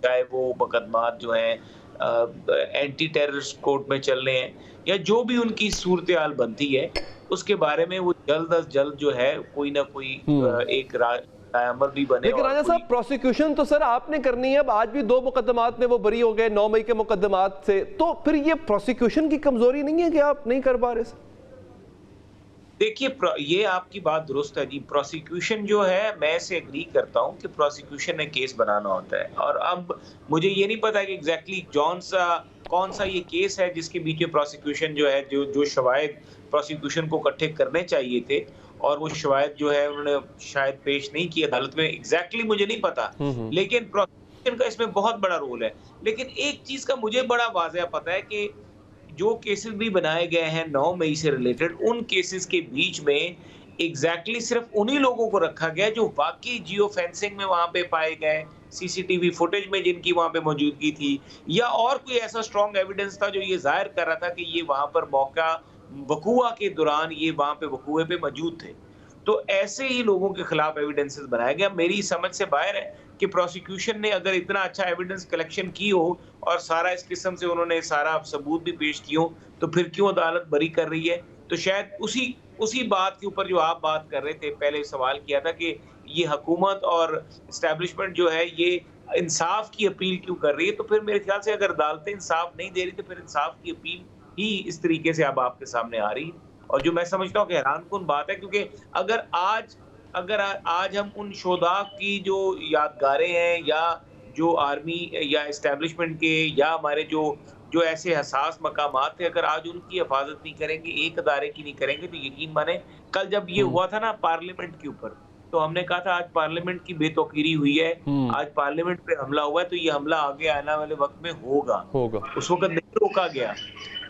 چاہے وہ مقدمات جو ہیں اینٹی ٹیررسٹ کورٹ میں چل رہے ہیں، یا جو بھی ان کی صورتحال بنتی ہے اس کے بارے میں وہ جلد از جلد جو ہے کوئی نہ کوئی ایک رائے عمل بھی بنے۔ لیکن راجہ صاحب پروسیکیوشن تو سر آپ نے کرنی ہے، اب آج بھی 2 مقدمات میں وہ بری ہو گئے 9 مئی کے مقدمات سے، تو پھر یہ پروسیکیوشن کی کمزوری نہیں ہے کہ آپ نہیں کر پا رہے سر؟ دیکھیے یہ آپ کی بات درست ہے جی، پروسیکیوشن جو ہے میں سے اگری کرتا ہوں کہ پروسیکیوشن نے کیس بنانا ہوتا ہے، اور اب مجھے یہ نہیں پتا کہ ایگزیکٹلی کون سا یہ کیس ہے جس کے بیچ پروسیکیوشن جو ہے جو شواہد پروسیکیوشن کو اکٹھے کرنے چاہیے تھے اور وہ شواہد جو ہے انہوں نے شاید پیش نہیں کی عدالت میں، ایگزیکٹلی مجھے نہیں پتا، لیکن پروسیکیوشن کا اس میں بہت بڑا رول ہے۔ لیکن ایک چیز کا مجھے بڑا واضح پتا ہے کہ جو کیسز بھی بنائے گئے ہیں 9 مئی سے ریلیٹڈ، ان کیسز کے بیچ میں ایگزیکٹلی صرف انہی لوگوں کو رکھا گیا جو واقعی جیو فینسنگ میں وہاں پہ پائے گئے، سی سی ٹی وی فوٹیج میں جن کی وہاں پہ موجودگی تھی، یا اور کوئی ایسا سٹرونگ ایویڈنس تھا جو یہ ظاہر کر رہا تھا کہ یہ وہاں پر موقع وقوع کے دوران یہ وہاں پہ وقوع پہ موجود تھے۔ تو ایسے ہی لوگوں کے خلاف ایویڈنسز بنایا گیا۔ میری سمجھ سے باہر ہے کہ پروسیکیوشن نے اگر اتنا اچھا ایویڈنس کلیکشن کی ہو اور سارا اس قسم سے انہوں نے سارا ثبوت بھی پیش کی ہو تو پھر کیوں عدالت بری کر رہی ہے؟ تو شاید اسی بات کے اوپر جو آپ بات کر رہے تھے، پہلے سوال کیا تھا کہ یہ حکومت اور اسٹیبلشمنٹ جو ہے یہ انصاف کی اپیل کیوں کر رہی ہے، تو پھر میرے خیال سے اگر عدالتیں انصاف نہیں دے رہی تو پھر انصاف کی اپیل ہی اس طریقے سے اب آپ کے سامنے آ رہی ہے، اور جو میں سمجھتا ہوں کہ حیران کن بات ہے، کیونکہ اگر آج ہم ان شہداء کی جو یادگاریں ہیں یا جو آرمی یا اسٹیبلشمنٹ کے یا ہمارے جو ایسے حساس مقامات تھے، اگر آج ان کی حفاظت نہیں کریں گے، ایک ادارے کی نہیں کریں گے، تو یقین مانیں کل جب یہ ہوا تھا نا پارلیمنٹ کے اوپر، تو ہم نے کہا تھا آج پارلیمنٹ کی بے توقیری ہوئی ہے، آج پارلیمنٹ پہ حملہ ہوا ہے، تو یہ حملہ آگے آنے والے وقت میں ہوگا۔ اس وقت نہیں روکا گیا،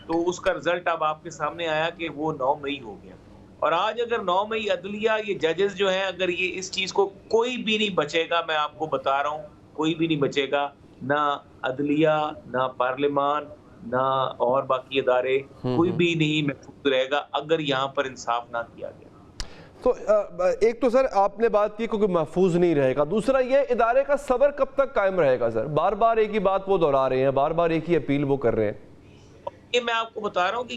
تو اس کا رزلٹ اب آپ کے سامنے آیا کہ وہ 9 مئی ہو گیا۔ اور آج اگر 9 مئی عدلیہ، یہ ججز جو ہیں، اگر یہ اس چیز کو کوئی بھی نہیں بچے گا، میں آپ کو بتا رہا ہوں کوئی بھی نہیں بچے گا، نہ عدلیہ، نہ پارلیمان، نہ اور باقی ادارے، کوئی بھی نہیں محفوظ رہے گا اگر یہاں پر انصاف نہ کیا گیا۔ تو ایک تو سر آپ نے بات کی کہ محفوظ نہیں رہے گا، دوسرا یہ ادارے کا صبر کب تک قائم رہے گا سر؟ بار بار ایک ہی بات وہ دہرا رہے ہیں، بار بار ایک ہی اپیل وہ کر رہے ہیں۔ یہ میں آپ کو بتا رہا ہوں کہ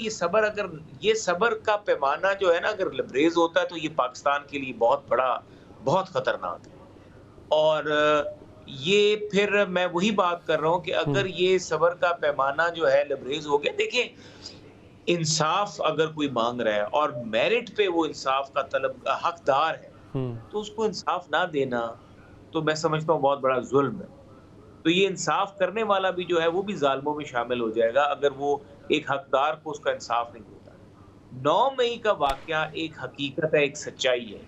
یہ صبر کا پیمانہ جو ہے نا اگر لبریز ہوتا ہے تو یہ پاکستان کے لیے بہت خطرناک ہے، اور یہ پھر میں وہی بات کر رہا ہوں کہ اگر یہ صبر کا پیمانہ جو ہے لبریز ہو گیا، دیکھیں انصاف اگر کوئی مانگ رہا ہے اور میرٹ پہ وہ انصاف کا طلب حقدار ہے تو اس کو انصاف نہ دینا تو میں سمجھتا ہوں بہت بڑا ظلم ہے۔ تو یہ انصاف کرنے والا بھی جو ہے وہ بھی ظالموں میں شامل ہو جائے گا اگر وہ ایک حقدار کو اس کا انصاف نہیں دیتا۔ 9 مئی کا واقعہ ایک حقیقت ہے، ایک سچائی ہے۔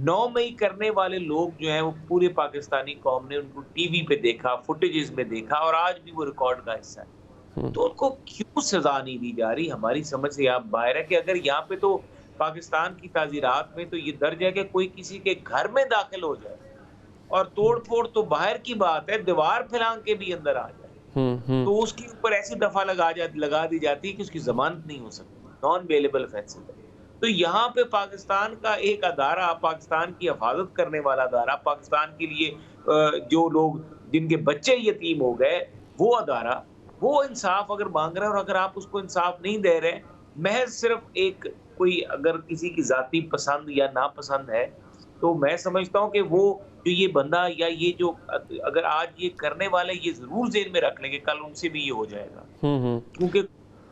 9 مئی کرنے والے لوگ جو ہیں وہ پورے پاکستانی قوم نے ان کو ٹی وی پہ دیکھا، فوٹیجز میں دیکھا، اور آج بھی وہ ریکارڈ کا حصہ ہے۔ تو ان کو کیوں سزا نہیں دی جا رہی؟ ہماری سمجھ سے آپ باہر ہے کہ اگر یہاں پہ تو پاکستان کی تعزیرات میں تو یہ درج ہے کہ کوئی کسی کے گھر میں داخل ہو جائے اور توڑ پھوڑ تو باہر کی بات ہے، دیوار پھلانگ کے بھی اندر آ جائے تو اس کے اوپر ایسی دفعہ لگا دی جاتی ہے کہ اس کی ضمانت نہیں ہو سکتی، نان بیلیبل آفینس ہے۔ تو یہاں پہ پاکستان کا ایک ادارہ، پاکستان کی حفاظت کرنے والا ادارہ، پاکستان کے لیے جو لوگ جن کے بچے یتیم ہو گئے، وہ ادارہ وہ انصاف اگر مانگ رہا ہے، اور اگر آپ اس کو انصاف نہیں دے رہے، محض صرف ایک کوئی اگر کسی کی ذاتی پسند یا ناپسند ہے، تو میں سمجھتا ہوں کہ وہ جو یہ بندہ یا یہ جو اگر آج یہ کرنے والے یہ ضرور ذہن میں رکھ لیں گے کل ان سے بھی یہ ہو جائے گا، کیونکہ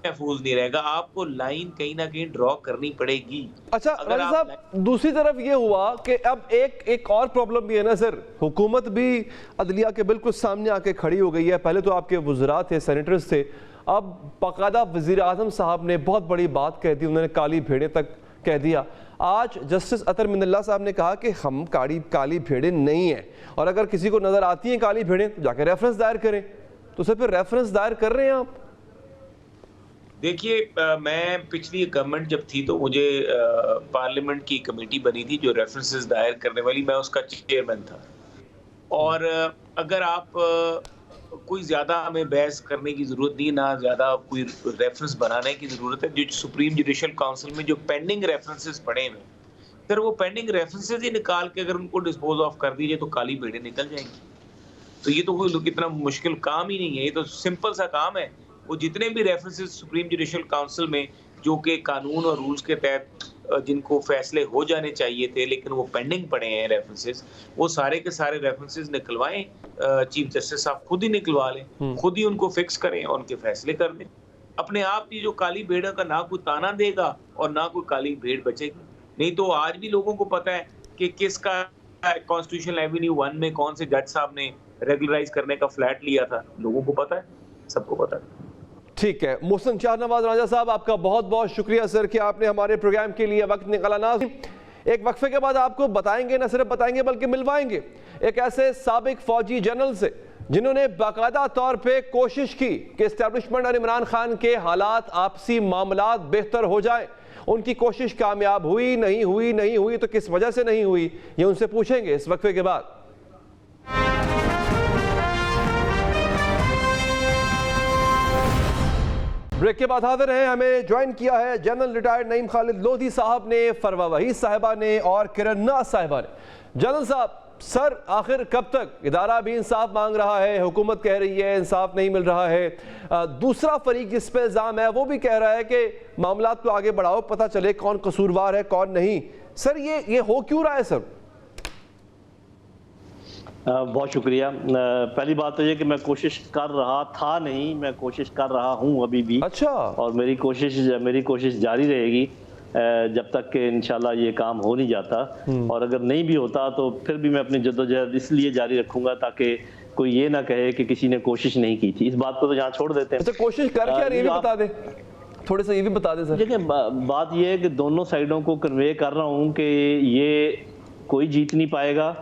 محفوظ نہیں رہے گا، آپ کو لائن کہیں نہ کہیں ڈرا کرنی پڑے گی۔ اچھا راجہ صاحب، دوسری طرف یہ ہوا کہ اب ایک اور پرابلم بھی ہے نا سر، حکومت بھی عدلیہ کے بالکل سامنے آ کے کھڑی ہو گئی ہے۔ پہلے تو آپ کے وزراء تھے، سینیٹرز تھے، اب باقاعدہ وزیر اعظم صاحب نے بہت بڑی بات کہہ دی، انہوں نے کالی بھیڑیں تک کہہ دیا۔ آج جسٹس اطہر من اللہ صاحب نے کہا کہ ہم کالی بھیڑیں نہیں ہیں، اور اگر کسی کو نظر آتی ہیں کالی بھیڑیں تو جا کے ریفرنس دائر کریں۔ تو سر پھر ریفرنس دائر کر رہے ہیں آپ؟ دیکھیے میں پچھلی گورنمنٹ جب تھی تو مجھے پارلیمنٹ کی کمیٹی بنی تھی جو ریفرنسز دائر کرنے والی، میں اس کا چیئرمین تھا، اور اگر آپ کوئی زیادہ ہمیں بحث کرنے کی ضرورت نہیں، نہ زیادہ کوئی ریفرنس بنانے کی ضرورت ہے. جو سپریم جوڈیشل کاؤنسل میں جو پینڈنگ ریفرنسز پڑے ہوئے، پھر وہ پینڈنگ ریفرنسز ہی نکال کے اگر ان کو ڈسپوز آف کر دیجیے تو کالی بھیڑیں نکل جائیں گی. تو یہ تو کوئی اتنا مشکل کام ہی نہیں ہے، یہ تو سمپل سا کام ہے. وہ جتنے بھی ریفرنسز سپریم جوڈیشل کاؤنسل میں جو کہ قانون اور رولز کے تحت جن کو فیصلے ہو جانے چاہیے تھے لیکن وہ پینڈنگ پڑے ہیں ریفرنسز، وہ سارے کے سارے ریفرنسز نکلوائیں. چیف جسٹس صاحب خود ہی نکلوا لیں، خود ہی ان کو فکس کریں اور ان کے فیصلے کر دیں. اپنے آپ کی جو کالی بھیڑ کا نہ کوئی تانا دے گا اور نہ کوئی کالی بھیڑ بچے گی. نہیں تو آج بھی لوگوں کو پتا ہے کہ کس کا کانسٹیٹیوشنل ایوینیو 1 میں کون سے جج صاحب نے ریگولرائز کرنے کا فلیٹ لیا تھا. لوگوں کو پتا ہے، سب کو پتا ہے. ٹھیک ہے. محسن شاہ نواز راجہ صاحب، آپ کا بہت بہت شکریہ سر کہ آپ نے ہمارے پروگرام کے لیے وقت نکالا. ایک وقفے کے بعد آپ کو بتائیں گے، نہ صرف بتائیں گے بلکہ ملوائیں گے ایک ایسے سابق فوجی جنرل سے جنہوں نے باقاعدہ طور پہ کوشش کی کہ اسٹیبلشمنٹ اور عمران خان کے حالات، آپسی معاملات بہتر ہو جائیں. ان کی کوشش کامیاب ہوئی نہیں ہوئی تو کس وجہ سے نہیں ہوئی، یہ ان سے پوچھیں گے اس وقفے کے بعد. بریک کے بعد حاضر ہیں. ہمیں جوائن کیا ہے جنرل ریٹائرڈ نعیم خالد لودھی صاحب نے، فروا وحید صاحبہ نے اور کرن ناز صاحبہ نے. جنرل صاحب، سر آخر کب تک ادارہ بھی انصاف مانگ رہا ہے، حکومت کہہ رہی ہے انصاف نہیں مل رہا ہے، دوسرا فریق جس پہ الزام ہے وہ بھی کہہ رہا ہے کہ معاملات کو آگے بڑھاؤ، پتہ چلے کون قصوروار ہے کون نہیں. سر یہ ہو کیوں رہا ہے سر؟ بہت شکریہ. پہلی بات تو یہ کہ میں کوشش کر رہا تھا نہیں، میں کوشش کر رہا ہوں ابھی بھی. اچھا. اور میری کوشش جاری رہے گی جب تک کہ انشاءاللہ یہ کام ہو نہیں جاتا. اور اگر نہیں بھی ہوتا تو پھر بھی میں اپنی جدوجہد اس لیے جاری رکھوں گا تاکہ کوئی یہ نہ کہے کہ کسی نے کوشش نہیں کی تھی. اس بات کو تو یہاں چھوڑ دیتے ہیں. اچھا، کوشش کر کے یہ بھی بتا دیں، تھوڑے سے یہ بھی بتا دیں سر. دیکھیں، بات یہ ہے کہ دونوں سائیڈوں کو کنوے کر رہا ہوں کہ یہ کوئی جیت نہیں پائے گا،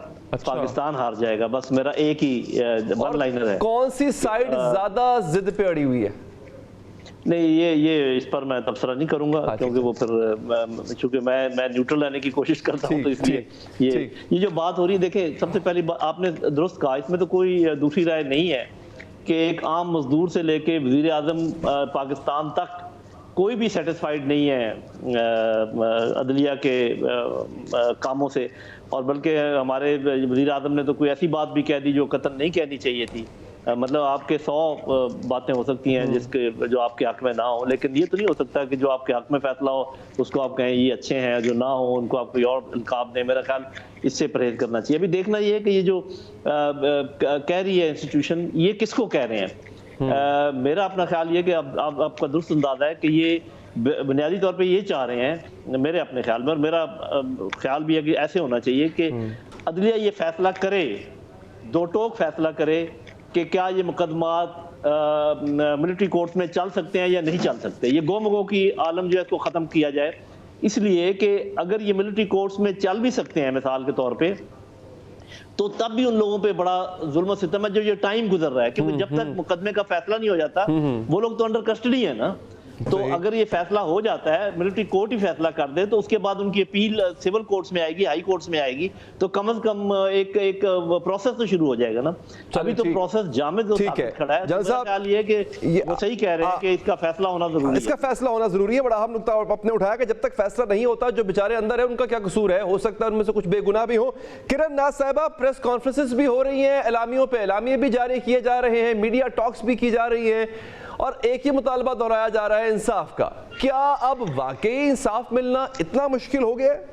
پاکستان ہار جائے گا. بس میرا ایک ہی ون لائنر ہے. کون سی سائیڈ زیادہ ضد پہ اڑی ہوئی ہے؟ نہیں، یہ اس پر میں تبصرہ نہیں کروں گا کیونکہ وہ پھر چونکہ میں نیوٹرل رہنے کی کوشش کرتا ہوں، تو اس لیے یہ جو بات ہو رہی ہے، دیکھیں سب سے پہلی بات آپ نے درست کہا، اس میں تو کوئی دوسری رائے نہیں ہے کہ ایک عام مزدور سے لے کے وزیر اعظم پاکستان تک کوئی بھی سیٹسفائیڈ نہیں ہے عدلیہ کے کاموں سے. اور بلکہ ہمارے وزیر اعظم نے تو کوئی ایسی بات بھی کہہ دی جو قطعاً نہیں کہنی چاہیے تھی. مطلب آپ کے 100 باتیں ہو سکتی ہیں جو آپ کے حق میں نہ ہوں، لیکن یہ تو نہیں ہو سکتا کہ جو آپ کے حق میں فیصلہ ہو اس کو آپ کہیں یہ اچھے ہیں، جو نہ ہو ان کو آپ کوئی اور القاب دیں. میرا خیال اس سے پرہیز کرنا چاہیے. ابھی دیکھنا یہ ہے کہ یہ جو کہہ رہی ہے انسٹیٹیوشن، یہ کس کو کہہ رہے ہیں. میرا اپنا خیال یہ کہ آپ کا درست اندازہ ہے کہ یہ بنیادی طور پہ یہ چاہ رہے ہیں، میرے اپنے خیال میں، اور میرا خیال بھی ہے کہ ایسے ہونا چاہیے کہ عدلیہ یہ فیصلہ کرے، دو ٹوک فیصلہ کرے کہ کیا یہ مقدمات ملٹری کورٹس میں چل سکتے ہیں یا نہیں چل سکتے. یہ گو مگو کی عالم جو ہے اس کو ختم کیا جائے. اس لیے کہ اگر یہ ملٹری کورٹس میں چل بھی سکتے ہیں مثال کے طور پہ، تو تب بھی ان لوگوں پہ بڑا ظلم و ستم ہے جو یہ ٹائم گزر رہا ہے، کیونکہ جب تک مقدمے کا فیصلہ نہیں ہو جاتا وہ لوگ تو انڈر کسٹڈی ہے نا. تو اگر یہ فیصلہ ہو جاتا ہے، ملٹری کورٹ ہی فیصلہ کر دے، تو اس کے بعد ان کی اپیل سول کورٹس میں آئے گی، ہائی کورٹس میں آئے گی، تو کم از کم ایک پروسیس تو شروع ہو جائے گا نا. ابھی تو پروسیس جامد کھڑا ہے. میرا خیال یہ کہ وہ صحیح کہہ رہے ہیں کہ اس کا فیصلہ ہونا ضروری ہے. اس کا فیصلہ ہونا ضروری ہے. بڑا اہم نقطہ آپ نے اٹھایا کہ جب تک فیصلہ نہیں ہوتا جو بیچارے اندر ہیں ان کا کیا قصور ہے، ہو سکتا ہے ان میں سے کچھ بے گناہ بھی ہوں. کرن ناز صاحبہ، پریس کانفرنسز بھی ہو رہی ہیں، اعلامیوں پہ اعلامیے بھی جاری کیے جا رہے ہیں، میڈیا ٹاکس بھی کی جا رہی ہیں، اور ایک ہی مطالبہ دہرایا جا رہا ہے انصاف کا. کیا اب واقعی انصاف ملنا اتنا مشکل ہو گیا ہے؟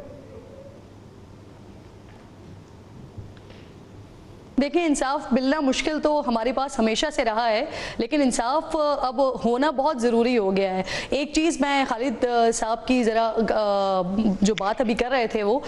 دیکھیں، انصاف ملنا مشکل تو ہمارے پاس ہمیشہ سے رہا ہے، لیکن انصاف اب ہونا بہت ضروری ہو گیا ہے. ایک چیز میں خالد صاحب کی ذرا جو بات ابھی کر رہے تھے وہ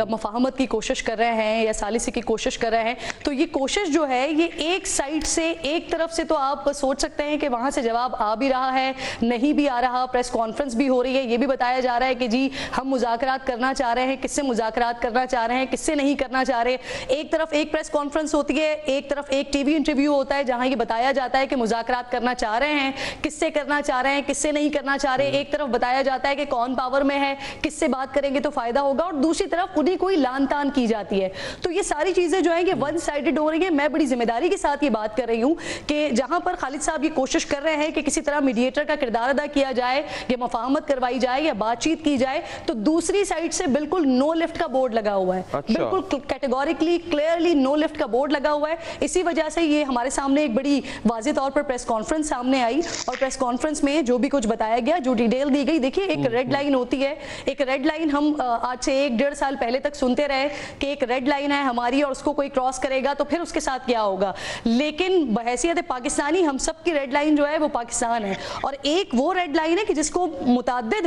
مفاہمت کی کوشش کر رہے ہیں یا ثالثی کی کوشش کر رہے ہیں، تو یہ کوشش جو ہے یہ ایک سائٹ سے، ایک طرف سے تو آپ سوچ سکتے ہیں کہ وہاں سے جواب آ بھی رہا ہے، نہیں بھی آ رہا. پریس کانفرنس بھی ہو رہی ہے، یہ بھی بتایا جا رہا ہے کہ جی ہم مذاکرات کرنا چاہ رہے ہیں. کس سے مذاکرات کرنا چاہ رہے ہیں، کس سے نہیں کرنا چاہ رہے. ایک طرف ایک پریس کانفرنس ہوتی ہے, ایک طرف ایک ٹی وی انٹرویو ہوتا ہے جہاں یہ بتایا جاتا ہے کہ مذاکرات کرنا چاہ رہے ہیں, کس سے کرنا چاہ رہے ہیں, کس سے نہیں کرنا چاہ رہے, ایک طرف بتایا جاتا ہے کہ کون پاور میں ہے, کس سے بات کریں گے تو فائدہ ہوگا, اور دوسری طرف انہیں کوئی لان تان کی جاتی ہے. تو یہ ساری چیزیں جو ہیں یہ ون سائیڈڈ ہو رہی ہیں. میں بڑی ذمہ داری کے ساتھ یہ بات کر رہی ہوں کہ جہاں پر خالد صاحب یہ کوشش کر رہے ہیں کہ کسی طرح میڈیٹر کا کردار ادا کیا جائے یا مفاہمت کروائی جائے یا بات چیت کی جائے, تو دوسری سائڈ سے بالکل نو لفٹ کا بورڈ لگا ہوا ہے, بالکل کیٹیگوریکلی کلیئرلی نو لفٹ کا بورڈ لگا ہوا ہے. اسی وجہ سے یہ ہمارے سامنے ایک بڑی واضح طور پر پریس کانفرنس سامنے آئی, اور پریس کانفرنس میں جو بھی کچھ بتایا گیا, جو ڈیٹیل دی گئی, دیکھیے ایک ریڈ لائن ہوتی ہے, ایک ریڈ لائن ہم آج سے 1-1.5 سال پہلے تک سنتے رہے کہ ایک ریڈ لائن ہے ہماری اور اس کو کوئی کراس کرے گا تو پھر اس کے ساتھ کیا ہوگا, لیکن بحیثیت پاکستانی ہم سب کی ریڈ لائن جو ہے وہ پاکستان ہے, اور ایک وہ ریڈ لائن ہے کہ جس کو متعدد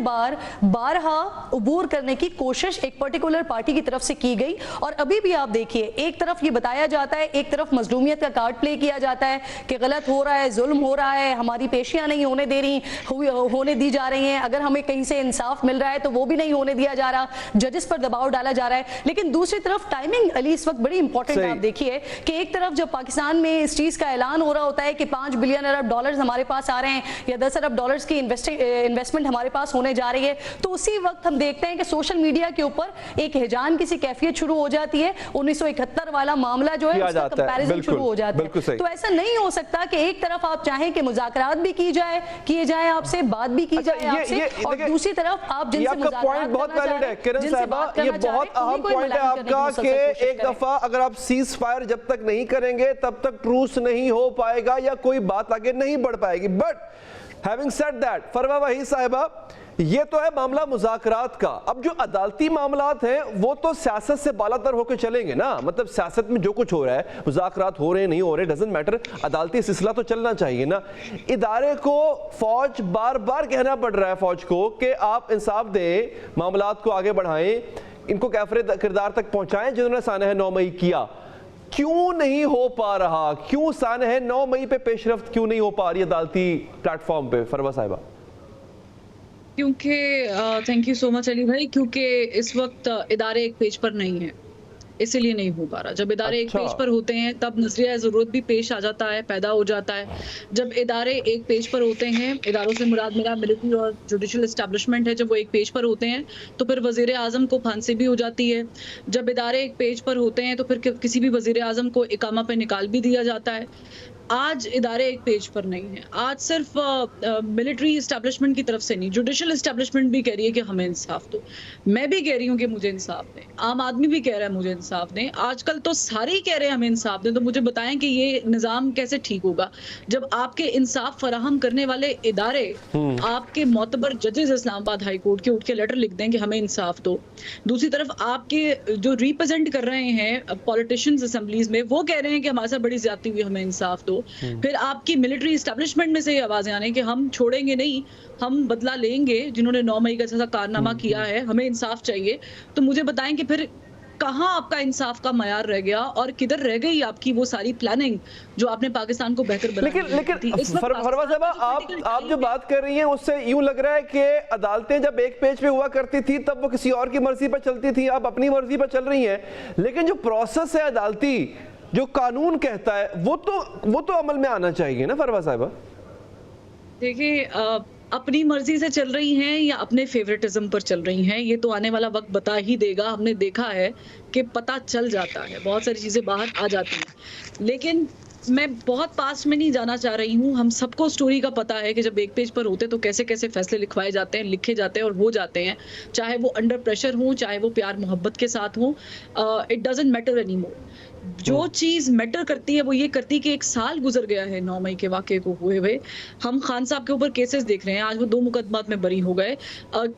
بارہا عبور کرنے کی کوشش ایک پرٹیکولر پارٹی کی طرف سے کی گئی. اور ابھی بھی آپ دیکھیے ایک طرف یہ بتایا جاتا ہے, ایک طرف مظلومیت کا کارڈ پلے کیا جاتا ہے کہ غلط ہو رہا ہے, ظلم ہو رہا ہے, ہماری پیشیاں نہیں ہونے دی جا رہی ہیں, اگر ہمیں کہیں سے انصاف مل رہا ہے تو وہ بھی نہیں ہونے دیا جا رہا, ججز پر دباؤ ڈالا جا رہا ہے. لیکن دوسری طرف ٹائمنگ علی اس وقت بڑی امپورٹنٹ آپ دیکھیے کہ ایک طرف جب پاکستان میں اس چیز کا اعلان ہو رہا ہوتا ہے کہ 5 بلین ارب ڈالرز ہمارے پاس آ رہے ہیں یا 10 ارب ڈالرز کی انویسٹمنٹ ہمارے پاس ہونے جا رہی ہے, تو اسی وقت ہم دیکھتے ہیں کہ سوشل میڈیا کے اوپر ایک ہجان کی سی کیفیت شروع ہو جاتی ہے, 1971 والا معاملہ جو ہے اس کا کمپیریزن شروع ہو جاتا ہے. تو ایسا نہیں ہو سکتا کہ ایک طرف آپ چاہیں کہ مذاکرات بھی کیے جائیں آپ سے, بات بھی کی جائے آپ سے, اور دوسری طرف آپ جن سے مذاکرات کرنا چاہ رہے ہیں, جن سے بات کرنا چاہ رہے ہیں, اہم پوائنٹ ہے آپ کا کہ ایک دفعہ اگر آپ سیز فائر جب تک نہیں کریں گے تب تک ٹروس نہیں ہو پائے گا یا کوئی بات آگے نہیں بڑھ پائے گی. But having said that, Farwa Waheed صاحبہ, یہ تو ہے معاملہ مذاکرات کا. اب جو عدالتی معاملات ہیں وہ تو سیاست سے بالاتر ہو کے چلیں گے نا, مطلب سیاست میں جو کچھ ہو رہا ہے, مذاکرات ہو رہے ہیں نہیں ہو رہے, ڈزنٹ میٹر, عدالتی سلسلہ تو چلنا چاہیے نا. ادارے کو فوج بار بار کہنا پڑ رہا ہے فوج کو کہ آپ انصاف دیں, معاملات کو آگے بڑھائیں, ان کو کیفر کردار تک پہنچائیں جنہوں نے سانحہ 9 مئی کیا. کیوں نہیں ہو پا رہا, کیوں سانحہ 9 مئی پہ پیش رفت کیوں نہیں ہو پا رہی عدالتی پلیٹ فارم پہ, فروا صاحبہ؟ کیونکہ تھینک یو سو مچ علی بھائی, کیونکہ اس وقت ادارے ایک پیج پر نہیں ہیں, اسی لیے نہیں ہو پا رہا. جب ادارے ایک پیج پر ہوتے ہیں تب نظریہ ضرورت بھی پیش آ جاتا ہے, پیدا ہو جاتا ہے. جب ادارے ایک پیج پر ہوتے ہیں, اداروں سے مراد میرا ملٹری اور جوڈیشل اسٹیبلشمنٹ ہے, جب وہ ایک پیج پر ہوتے ہیں تو پھر وزیر اعظم کو پھانسی بھی ہو جاتی ہے. جب ادارے ایک پیج پر ہوتے ہیں تو پھر کسی بھی وزیر اعظم کو اقامہ پہ نکال بھی دیا جاتا ہے. آج ادارے ایک پیج پر نہیں ہیں. آج صرف ملٹری اسٹیبلشمنٹ کی طرف سے نہیں, جوڈیشل اسٹیبلشمنٹ بھی کہہ رہی ہے کہ ہمیں انصاف دو, میں بھی کہہ رہی ہوں کہ مجھے انصاف دیں, عام آدمی بھی کہہ رہا ہے مجھے انصاف دیں, آج کل تو سارے ہی کہہ رہے ہیں ہمیں انصاف دیں. تو مجھے بتائیں کہ یہ نظام کیسے ٹھیک ہوگا جب آپ کے انصاف فراہم کرنے والے ادارے, آپ کے معتبر ججز اسلام آباد ہائی کورٹ کے اٹھ کے لیٹر لکھ دیں کہ ہمیں انصاف دو. دوسری طرف آپ کے جو ریپرزینٹ کر رہے ہیں پولیٹیشنز اسمبلیز میں, وہ کہہ رہے ہیں کہ ہمارے ساتھ بڑی زیادتی ہوئی, ہمیں انصاف دو. پھر آپ کی ملٹری اسٹیبلشمنٹ میں سے یہ آوازیں آنے کہ ہم چھوڑیں گے نہیں, ہم بدلہ لیں گے جنہوں نے 9 مئی کا جیسا کارنامہ کیا ہے, ہمیں انصاف چاہیے. تو مجھے بتائیں کہ پھر کہاں آپ کا انصاف کا معیار رہ گیا اور کدھر رہ گئی آپ کی وہ ساری پلاننگ جو آپ نے پاکستان کو بہتر بنانے. لیکن فروا صاحبہ, آپ جو بات کر رہی ہیں اس سے یوں لگ رہا ہے کہ عدالتیں جب ایک پیج پہ ہوا کرتی تھی تب وہ کسی اور کی مرضی پہ چلتی تھی, آپ اپنی مرضی پہ چل رہی ہیں. لیکن جو پروسیس ہے عدالتی, جو قانون کہتا ہے وہ تو عمل میں آنا چاہیے نا فروا صاحبہ. دیکھیے اپنی مرضی سے چل رہی ہیں یا اپنے فیوریٹزم پر چل رہی ہیں, یہ تو آنے والا وقت بتا ہی دے گا. ہم نے دیکھا ہے کہ پتہ چل جاتا ہے, بہت ساری چیزیں باہر آ جاتی ہیں. لیکن میں بہت پاسٹ میں نہیں جانا چاہ رہی ہوں. ہم سب کو سٹوری کا پتہ ہے کہ جب ایک پیج پر ہوتے تو کیسے کیسے فیصلے لکھوائے جاتے ہیں, لکھے جاتے ہیں اور ہو جاتے ہیں, چاہے وہ انڈر پریشر ہوں, چاہے وہ پیار محبت کے ساتھ ہوں. It doesn't matter any more. جو چیز میٹر کرتی ہے وہ یہ کرتی کہ 1 سال گزر گیا ہے 9 مئی کے واقعے کو ہوئے ہوئے. ہم خان صاحب کے اوپر کیسز دیکھ رہے ہیں, آج وہ 2 مقدمات میں بری ہو گئے.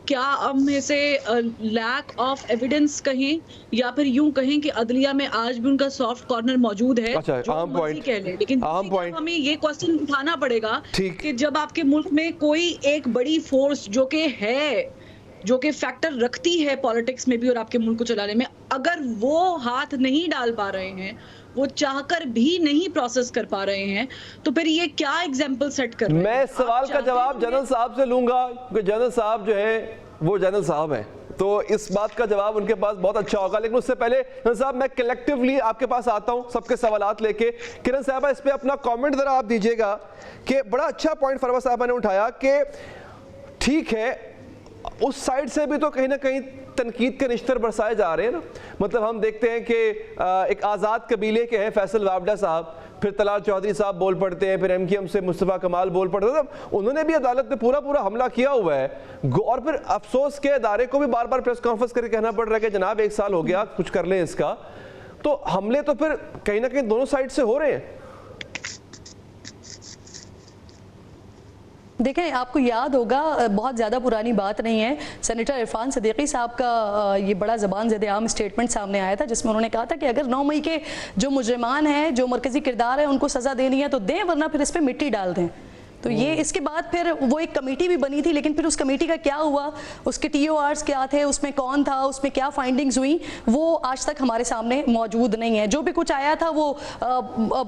کیا ہم اسے لیک آف ایویڈنس کہیں یا پھر یوں کہیں کہ عدلیہ میں آج بھی ان کا سافٹ کارنر موجود ہے, جو مرضی کہہ لیں. لیکن ہمیں یہ کوسچن اٹھانا پڑے گا کہ جب آپ کے ملک میں کوئی ایک بڑی فورس جو کہ فیکٹر رکھتی ہے پالیٹکس میں بھی اور آپ کے ملک کو چلانے میں, اگر وہ ہاتھ نہیں ڈال پا رہے ہیں, وہ چاہ کر بھی نہیں پروسیس کر پا رہے ہیں, تو پھر یہ کیا ایگزامپل سیٹ کر رہے ہیں. میں اس سوال کا جواب جنرل صاحب سے لوں گا, کیونکہ جنرل صاحب جو ہے وہ جنرل صاحب ہیں, تو اس بات کا جواب ان کے پاس بہت اچھا ہوگا. لیکن اس سے پہلے کرن صاحب میں کلیکٹیولی آپ کے پاس آتا ہوں سب کے سوالات لے کے. کرن صاحبہ اس پہ اپنا کامنٹ ذرا آپ دیجیے گا کہ بڑا اچھا پوائنٹ فروا صاحبہ نے اٹھایا کہ ٹھیک ہے اس سائڈ سے بھی تو کہیں نہ کہیں تنقید کے نشتر برسائے جا رہے ہیں نا. مطلب ہم دیکھتے ہیں کہ ایک آزاد قبیلے کے ہیں فیصل وابڈہ صاحب, پھر طلال چودھری صاحب بول پڑتے ہیں, پھر ایم کیو ایم سے مصطفیٰ کمال بول پڑتے ہیں. انہوں نے بھی عدالت میں پورا حملہ کیا ہوا ہے, اور پھر افسوس کے ادارے کو بھی بار بار پریس کانفرنس کر کے کہنا پڑ رہا ہے کہ جناب 1 سال ہو گیا کچھ کر لیں اس کا. تو حملے تو پھر کہیں نہ کہیں دونوں سائڈ سے ہو رہے ہیں. دیکھیں آپ کو یاد ہوگا, بہت زیادہ پرانی بات نہیں ہے, سینیٹر عرفان صدیقی صاحب کا یہ بڑا زبان زد عام اسٹیٹمنٹ سامنے آیا تھا جس میں انہوں نے کہا تھا کہ اگر 9 مئی کے جو مجرمان ہیں, جو مرکزی کردار ہیں, ان کو سزا دینی ہے تو دیں, ورنہ پھر اس پہ مٹی ڈال دیں. تو یہ اس کے بعد پھر وہ ایک کمیٹی بھی بنی تھی, لیکن پھر اس کمیٹی کا کیا ہوا, اس کے ٹی او آرز کیا تھے, اس میں کون تھا, اس میں کیا فائنڈنگز ہوئی, وہ آج تک ہمارے سامنے موجود نہیں ہے. جو بھی کچھ آیا تھا وہ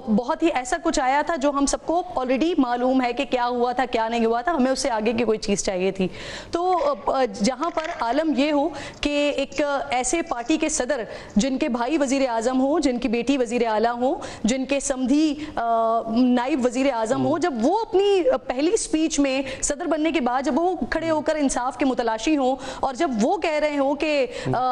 بہت ہی ایسا کچھ آیا تھا جو ہم سب کو آلریڈی معلوم ہے کہ کیا ہوا تھا کیا نہیں ہوا تھا, ہمیں اس سے آگے کی کوئی چیز چاہیے تھی. تو جہاں پر عالم یہ ہو کہ ایک ایسے پارٹی کے صدر جن کے بھائی وزیر اعظم ہوں, جن کی بیٹی وزیر اعلیٰ ہوں, جن کے سمدھی نائب وزیر اعظم ہوں, جب وہ اپنی پہلی سپیچ میں صدر بننے کے بعد جب وہ کھڑے ہو کر انصاف کے متلاشی ہوں, اور جب وہ کہہ رہے ہوں کہ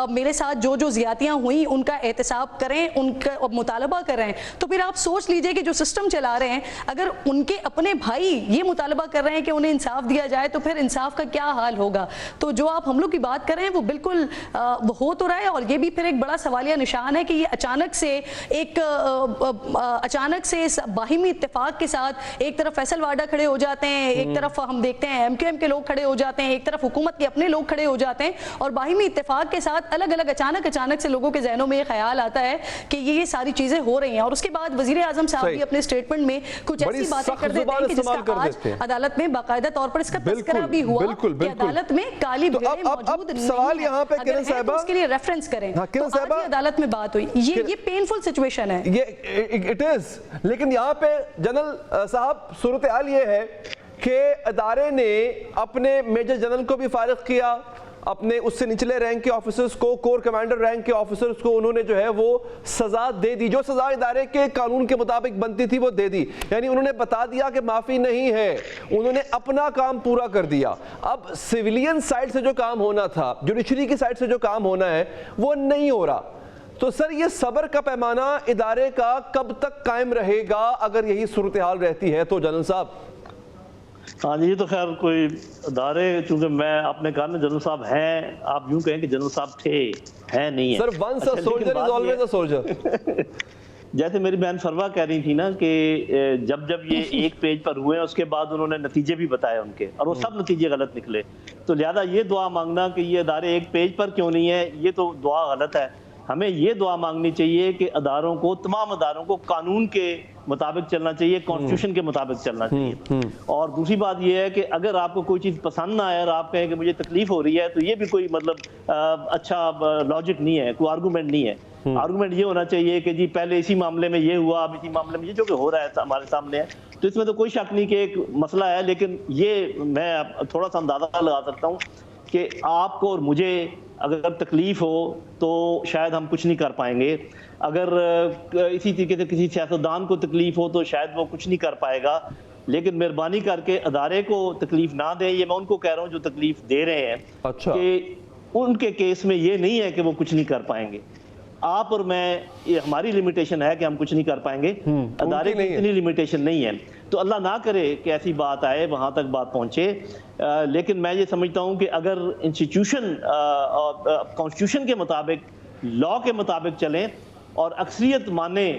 میرے ساتھ جو جو زیادتیاں ہوئیں ان کا احتساب کریں, ان کا مطالبہ کریں, تو پھر آپ سوچ لیجئے کہ جو سسٹم چلا رہے ہیں, اگر ان کے اپنے بھائی یہ مطالبہ کر رہے ہیں کہ انہیں انصاف دیا جائے تو پھر انصاف کا کیا حال ہوگا. تو جو آپ ہم لوگ کی بات کر رہے ہیں وہ بالکل ہو تو رہا ہے, اور یہ بھی پھر ایک بڑا سوالیہ نشان ہے کہ یہ اچانک سے باہمی اتفاق کے ساتھ ایک طرف فیصل وارڈہ کھڑے ہو جاتے ہیں, ایک طرف ہم دیکھتے ہیں ایم کیو ایم کے لوگ کھڑے ہو جاتے ہیں, ایک طرف حکومت کے اپنے لوگ کھڑے ہو جاتے ہیں, اور باہمی اتفاق کے ساتھ الگ الگ اچانک سے لوگوں کے ذہنوں میں یہ خیال آتا ہے کہ یہ ساری چیزیں ہو رہی ہیں. اور اس کے بعد وزیر اعظم صاحب بھی اپنے اسٹیٹمنٹ میں کچھ ایسی باتیں کر دیتے ہیں کہ جس کا آج عدالت میں باقاعدہ طور پر اس کا تذکرہ بھی ہوا کہ عدالت میں کالی بھیڑیں موجود نہیں ہیں, اگر ہیں تو اس کے لیے ریفرنس کریں. تو آج یہ عدالت میں بات ہوئی, یہ پینفل سچویشن ہے. It is. لیکن یہاں پہ جنرل صاحب صورتحال یہ ہے کہ ادارے نے اپنے میجر جنرل کو بھی فارغ کیا, اپنے اس سے نچلے رینک کے آفیسرز کو, کور کمانڈر رینک کے آفیسرز کو انہوں نے جو ہے وہ سزا دے دی, جو سزا ادارے کے قانون کے مطابق بنتی تھی وہ دے دی. یعنی انہوں نے بتا دیا کہ معافی نہیں ہے, انہوں نے اپنا کام پورا کر دیا. اب سویلین سائڈ سے جو کام ہونا تھا, جوڈیشری کی سائڈ سے جو کام ہونا ہے وہ نہیں ہو رہا. تو سر یہ صبر کا پیمانہ ادارے کا کب تک قائم رہے گا اگر یہی صورتحال رہتی ہے تو جنرل صاحب؟ ہاں جی, تو خیر کوئی ادارے, چونکہ میں آپ نے کہا نا جنرل صاحب ہیں, آپ یوں کہیں کہ جنرل صاحب تھے, ہیں نہیں ہیں. سر once a soldier is always a soldier. جیسے میری بہن فروا کہہ رہی تھی نا کہ جب یہ ایک پیج پر ہوئے اس کے بعد انہوں نے نتیجے بھی بتائے ان کے, اور وہ سب نتیجے غلط نکلے. تو لہذا یہ دعا مانگنا کہ یہ ادارے ایک پیج پر کیوں نہیں ہے, یہ تو دعا غلط ہے. ہمیں یہ دعا مانگنی چاہیے کہ اداروں کو, تمام اداروں کو قانون کے مطابق چلنا چاہیے, کانسٹیٹیوشن کے مطابق چلنا چاہیے. اور دوسری بات یہ ہے کہ اگر آپ کو کوئی چیز پسند نہ آئے اور آپ کہیں کہ مجھے تکلیف ہو رہی ہے, تو یہ بھی کوئی مطلب اچھا لاجک نہیں ہے, کوئی آرگومنٹ نہیں ہے. آرگومنٹ یہ ہونا چاہیے کہ جی پہلے اسی معاملے میں یہ ہوا, اب اسی معاملے میں یہ, جو کہ ہو رہا ہے ہمارے سامنے ہے. تو اس میں تو کوئی شک نہیں کہ ایک مسئلہ ہے, لیکن یہ میں تھوڑا سا اندازہ لگا سکتا ہوں کہ آپ کو اور مجھے اگر تکلیف ہو تو شاید ہم کچھ نہیں کر پائیں گے, اگر اسی طریقے سے کسی سیاستدان کو تکلیف ہو تو شاید وہ کچھ نہیں کر پائے گا. لیکن مہربانی کر کے ادارے کو تکلیف نہ دیں, یہ میں ان کو کہہ رہا ہوں جو تکلیف دے رہے ہیں. اچھا. کہ ان کے کیس میں یہ نہیں ہے کہ وہ کچھ نہیں کر پائیں گے. آپ اور میں, یہ ہماری لمیٹیشن ہے کہ ہم کچھ نہیں کر پائیں گے, ادارے کی اتنی لمیٹیشن نہیں ہے. تو اللہ نہ کرے کہ ایسی بات آئے, وہاں تک بات پہنچے. لیکن میں یہ سمجھتا ہوں کہ اگر انسٹیٹیوشن کانسٹیٹیوشن کے مطابق, لا کے مطابق چلیں, اور اکثریت مانے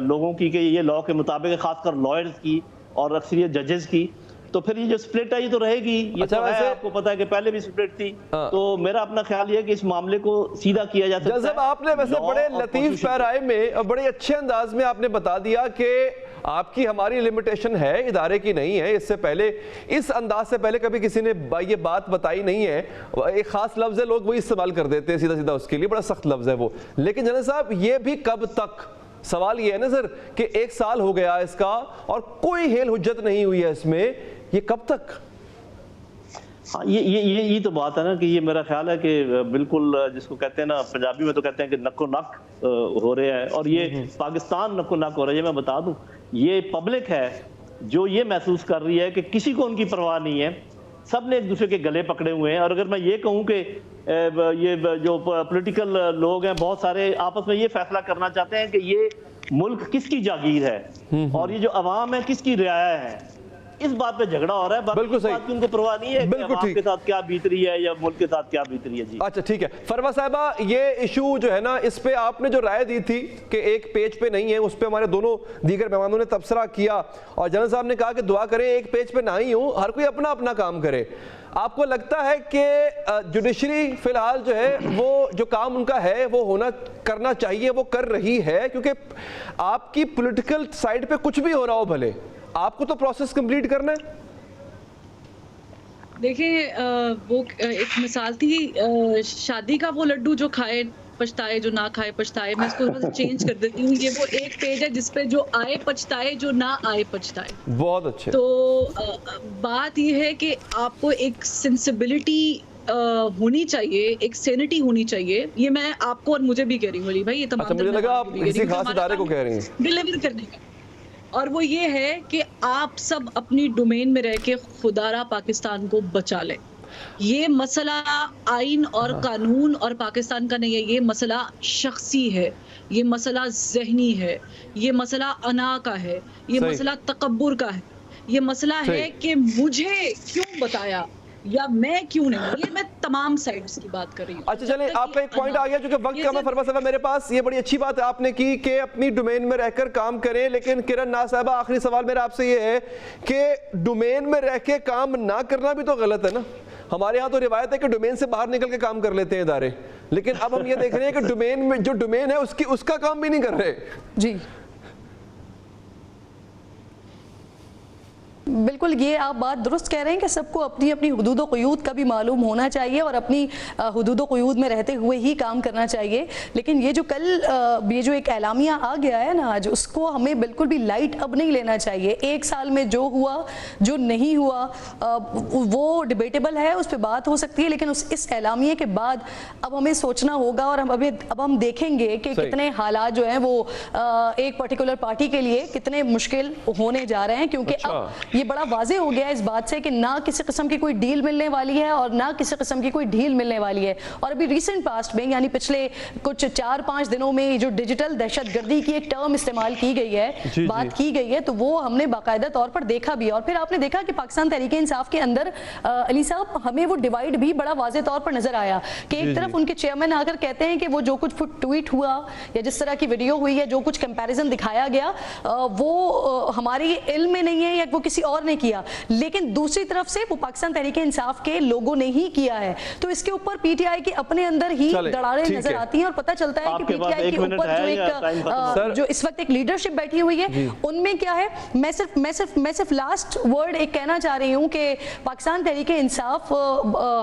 لوگوں کی کہ یہ لا کے مطابق ہے, خاص کر لائرز کی اور اکثریت ججز کی, تو پھر یہ جو سپلٹ ہے یہ تو رہے گی. یہ تو ہے, آپ کو پتا ہے کہ پہلے بھی سپلٹ تھی. تو میرا اپنا خیال یہ ہے کہ اس معاملے کو سیدھا کیا جا سکتا ہے. جب آپ نے ویسے بڑے لطیف پیرائے میں اور بڑے اچھے انداز میں آپ نے بتا دیا کہ آپ کی ہماری لمیٹیشن ہے, ادارے کی نہیں ہے. اس سے پہلے, اس انداز سے پہلے کبھی کسی نے یہ بات بتائی نہیں ہے. ایک خاص لفظ ہے, لوگ وہی استعمال کر دیتے ہیں سیدھا اس کے لیے, بڑا سخت لفظ ہے وہ. لیکن جنرل صاحب یہ بھی کب تک, سوال یہ ہے نا سر کہ 1 سال ہو گیا اس کا اور کوئی ہیل حجت نہیں ہوئی ہے اس میں, یہ کب تک؟ ہاں یہ تو بات ہے نا کہ یہ میرا خیال ہے کہ بالکل جس کو کہتے ہیں نا پنجابی میں تو کہتے ہیں کہ نک و نک ہو رہے ہیں، اور یہ پاکستان نک و نک ہو رہا ہے. یہ میں بتا دوں، یہ پبلک ہے جو یہ محسوس کر رہی ہے کہ کسی کو ان کی پرواہ نہیں ہے، سب نے ایک دوسرے کے گلے پکڑے ہوئے ہیں. اور اگر میں یہ کہوں کہ یہ جو پولیٹیکل لوگ ہیں بہت سارے آپس میں یہ فیصلہ کرنا چاہتے ہیں کہ یہ ملک کس کی جاگیر ہے اور یہ جو عوام ہے کس کی رعایا ہے، اس بات پہ جھگڑا ہو رہا ہے. باقی اس بات کی ان کو پرواہ نہیں ہے کہ عوام کے ساتھ کیا بیت رہی ہے یا ملک کے ساتھ کیا بیت رہی ہے. جی اچھا ٹھیک ہے. فروا صاحبہ، یہ ایشو جو ہے نا، اس پہ آپ نے جو رائے دی تھی کہ ایک پیج پہ نہیں ہے، اس پہ ہمارے دونوں دیگر مہمانوں نے تبصرہ کیا، اور جنرل صاحب نے کہا کہ دعا کریں ایک پیج پہ نہ ہی ہوں، ہر کوئی اپنا اپنا کام کرے. آپ کو لگتا ہے کہ جوڈیشری فی الحال جو ہے وہ جو کام ان کا ہے وہ کرنا چاہیے، وہ کر رہی ہے؟ کیونکہ آپ کی پولیٹیکل سائڈ پہ کچھ بھی ہو رہا ہو بھلے، آپ کو تو پروسیس کمپلیٹ کرنا ہے. دیکھیں وہ ایک مثال تھی شادی کا، وہ لڈو جو کھائے پچھتائے، جو نہ کھائے پچھتائے. میں اس کو چینج کر دیتی ہوں، یہ وہ ایک پیج ہے جس پہ جو آئے پچھتائے، جو نہ آئے پچھتائے. بہت اچھے. تو بات یہ ہے کہ آپ کو ایک سینسیبلٹی ہونی چاہیے، ایک سینٹی ہونی چاہیے. یہ میں آپ کو اور مجھے بھی کہہ رہی ہوں ولی بھائی، یہ تمام مجھے لگا آپ کسی خاص ادارے کو کہہ رہی ہیں ڈیلیور کرنے کا. اور وہ یہ ہے کہ آپ سب اپنی ڈومین میں رہ کے خدارا پاکستان کو بچا لیں. یہ مسئلہ آئین اور قانون اور پاکستان کا نہیں ہے، یہ مسئلہ شخصی ہے، یہ مسئلہ ذہنی ہے، یہ مسئلہ انا کا ہے، یہ مسئلہ تکبر کا ہے، یہ مسئلہ ہے کہ مجھے کیوں بتایا یا میں کیوں نہیں. یہ میں تمام سائڈز کی بات کر رہی ہوں. اچھا چلیں، آپ کا ایک پوائنٹ آ گیا جو کہ وقت کم ہے. فرما صاحبہ میرے پاس یہ بڑی اچھی بات آپ نے کی کہ اپنی ڈومین میں رہ کر کام کریں، لیکن کرن ناز صاحبہ آخری سوال میرا آپ سے یہ ہے کہ ڈومین میں رہ کے کام نہ کرنا بھی تو غلط ہے نا. ہمارے ہاں تو روایت ہے کہ ڈومین سے باہر نکل کے کام کر لیتے ہیں ادارے، لیکن اب ہم یہ دیکھ رہے ہیں کہ ڈومین میں جو ڈومین ہے اس کا کام بھی نہیں کر رہے. جی بالکل، یہ آپ بات درست کہہ رہے ہیں کہ سب کو اپنی اپنی حدود و قیود کا بھی معلوم ہونا چاہیے اور اپنی حدود و قیود میں رہتے ہوئے ہی کام کرنا چاہیے. لیکن یہ جو کل یہ جو ایک اعلامیہ آ گیا ہے نا آج، اس کو ہمیں بالکل بھی لائٹ اب نہیں لینا چاہیے. ایک سال میں جو ہوا جو نہیں ہوا وہ ڈیبیٹیبل ہے، اس پہ بات ہو سکتی ہے، لیکن اس اعلامیے کے بعد اب ہمیں سوچنا ہوگا اور اب ہم دیکھیں گے کہ کتنے حالات جو ہیں وہ ایک پرٹیکولر پارٹی کے لیے کتنے مشکل ہونے جا رہے ہیں. کیونکہ اب یہ بڑا واضح ہو گیا ہے اس بات سے کہ نہ کسی قسم کی کوئی ڈیل ملنے والی ہے اور نہ کسی قسم کی کوئی ڈھیل ملنے والی ہے. اور ابھی ریسنٹ پاسٹ میں یعنی پچھلے کچھ 4-5 دنوں میں جو ڈیجیٹل دہشت گردی کی ایک ٹرم استعمال کی گئی ہے، بات کی گئی ہے، تو وہ ہم نے باقاعدہ طور پر دیکھا بھی. اور پھر آپ نے دیکھا کہ پاکستان تحریک انصاف کے اندر علی صاحب ہمیں وہ ڈیوائیڈ بھی بڑا واضح طور پر نظر آیا کہ ایک طرف ان کے چیئرمین آ کر کہتے ہیں کہ وہ جو کچھ ٹویٹ ہوا یا جس طرح کی ویڈیو ہوئی ہے، جو کچھ کمپیریزن دکھایا گیا وہ ہماری علم میں نہیں ہے یا وہ کسی اور نے کیا، لیکن دوسری طرف سے وہ پاکستان تحریک انصاف کے لوگوں نے ہی کیا ہے. تو اس کے اوپر پی ٹی آئی کے اپنے اندر ہی دراڑیں نظر آتی ہیں اور پتہ چلتا ہے کہ پی ٹی آئی کے اوپر جو اس وقت ایک لیڈرشپ بیٹھی ہوئی ہے ان میں کیا ہے. میں صرف لاسٹ ورڈ ایک کہنا چاہ رہی ہوں کہ پاکستان تحریک انصاف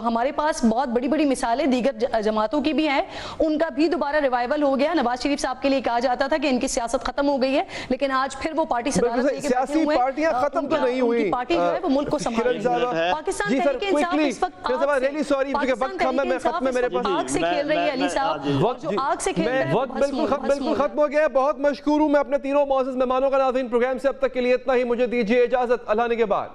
ہمارے پاس بہت بڑی بڑی مثالیں دیگر جماعتوں کی بھی ہیں، ان کا بھی دوبارہ ریوائول ہو گیا. نواز شریف صاحب کے لیے کہا جاتا تھا کہ ان کی سیاست ختم ہو گئی ہے، لیکن آج پھر وہ پارٹی صدارت لے کے بیٹھے ہوئے ہیں. پارٹیاں ختم تو نہیں ہوئی، پارٹی جو ہے وہ ملک کو سنبھال رہی ہے. پاکستان تحریک انصاف اس وقت آگ سے کھیل رہی ہے. علی صاحب جو آگ سے کھیل رہے ہیں وقت بالکل ختم ہو گیا ہے. بہت مشکور ہوں میں اپنے تینوں معزز مہمانوں کا. ناظرین پروگرام سے اب تک کے لیے اتنا ہی. مجھے دیجیے اجازت، اللہ نے کے بعد.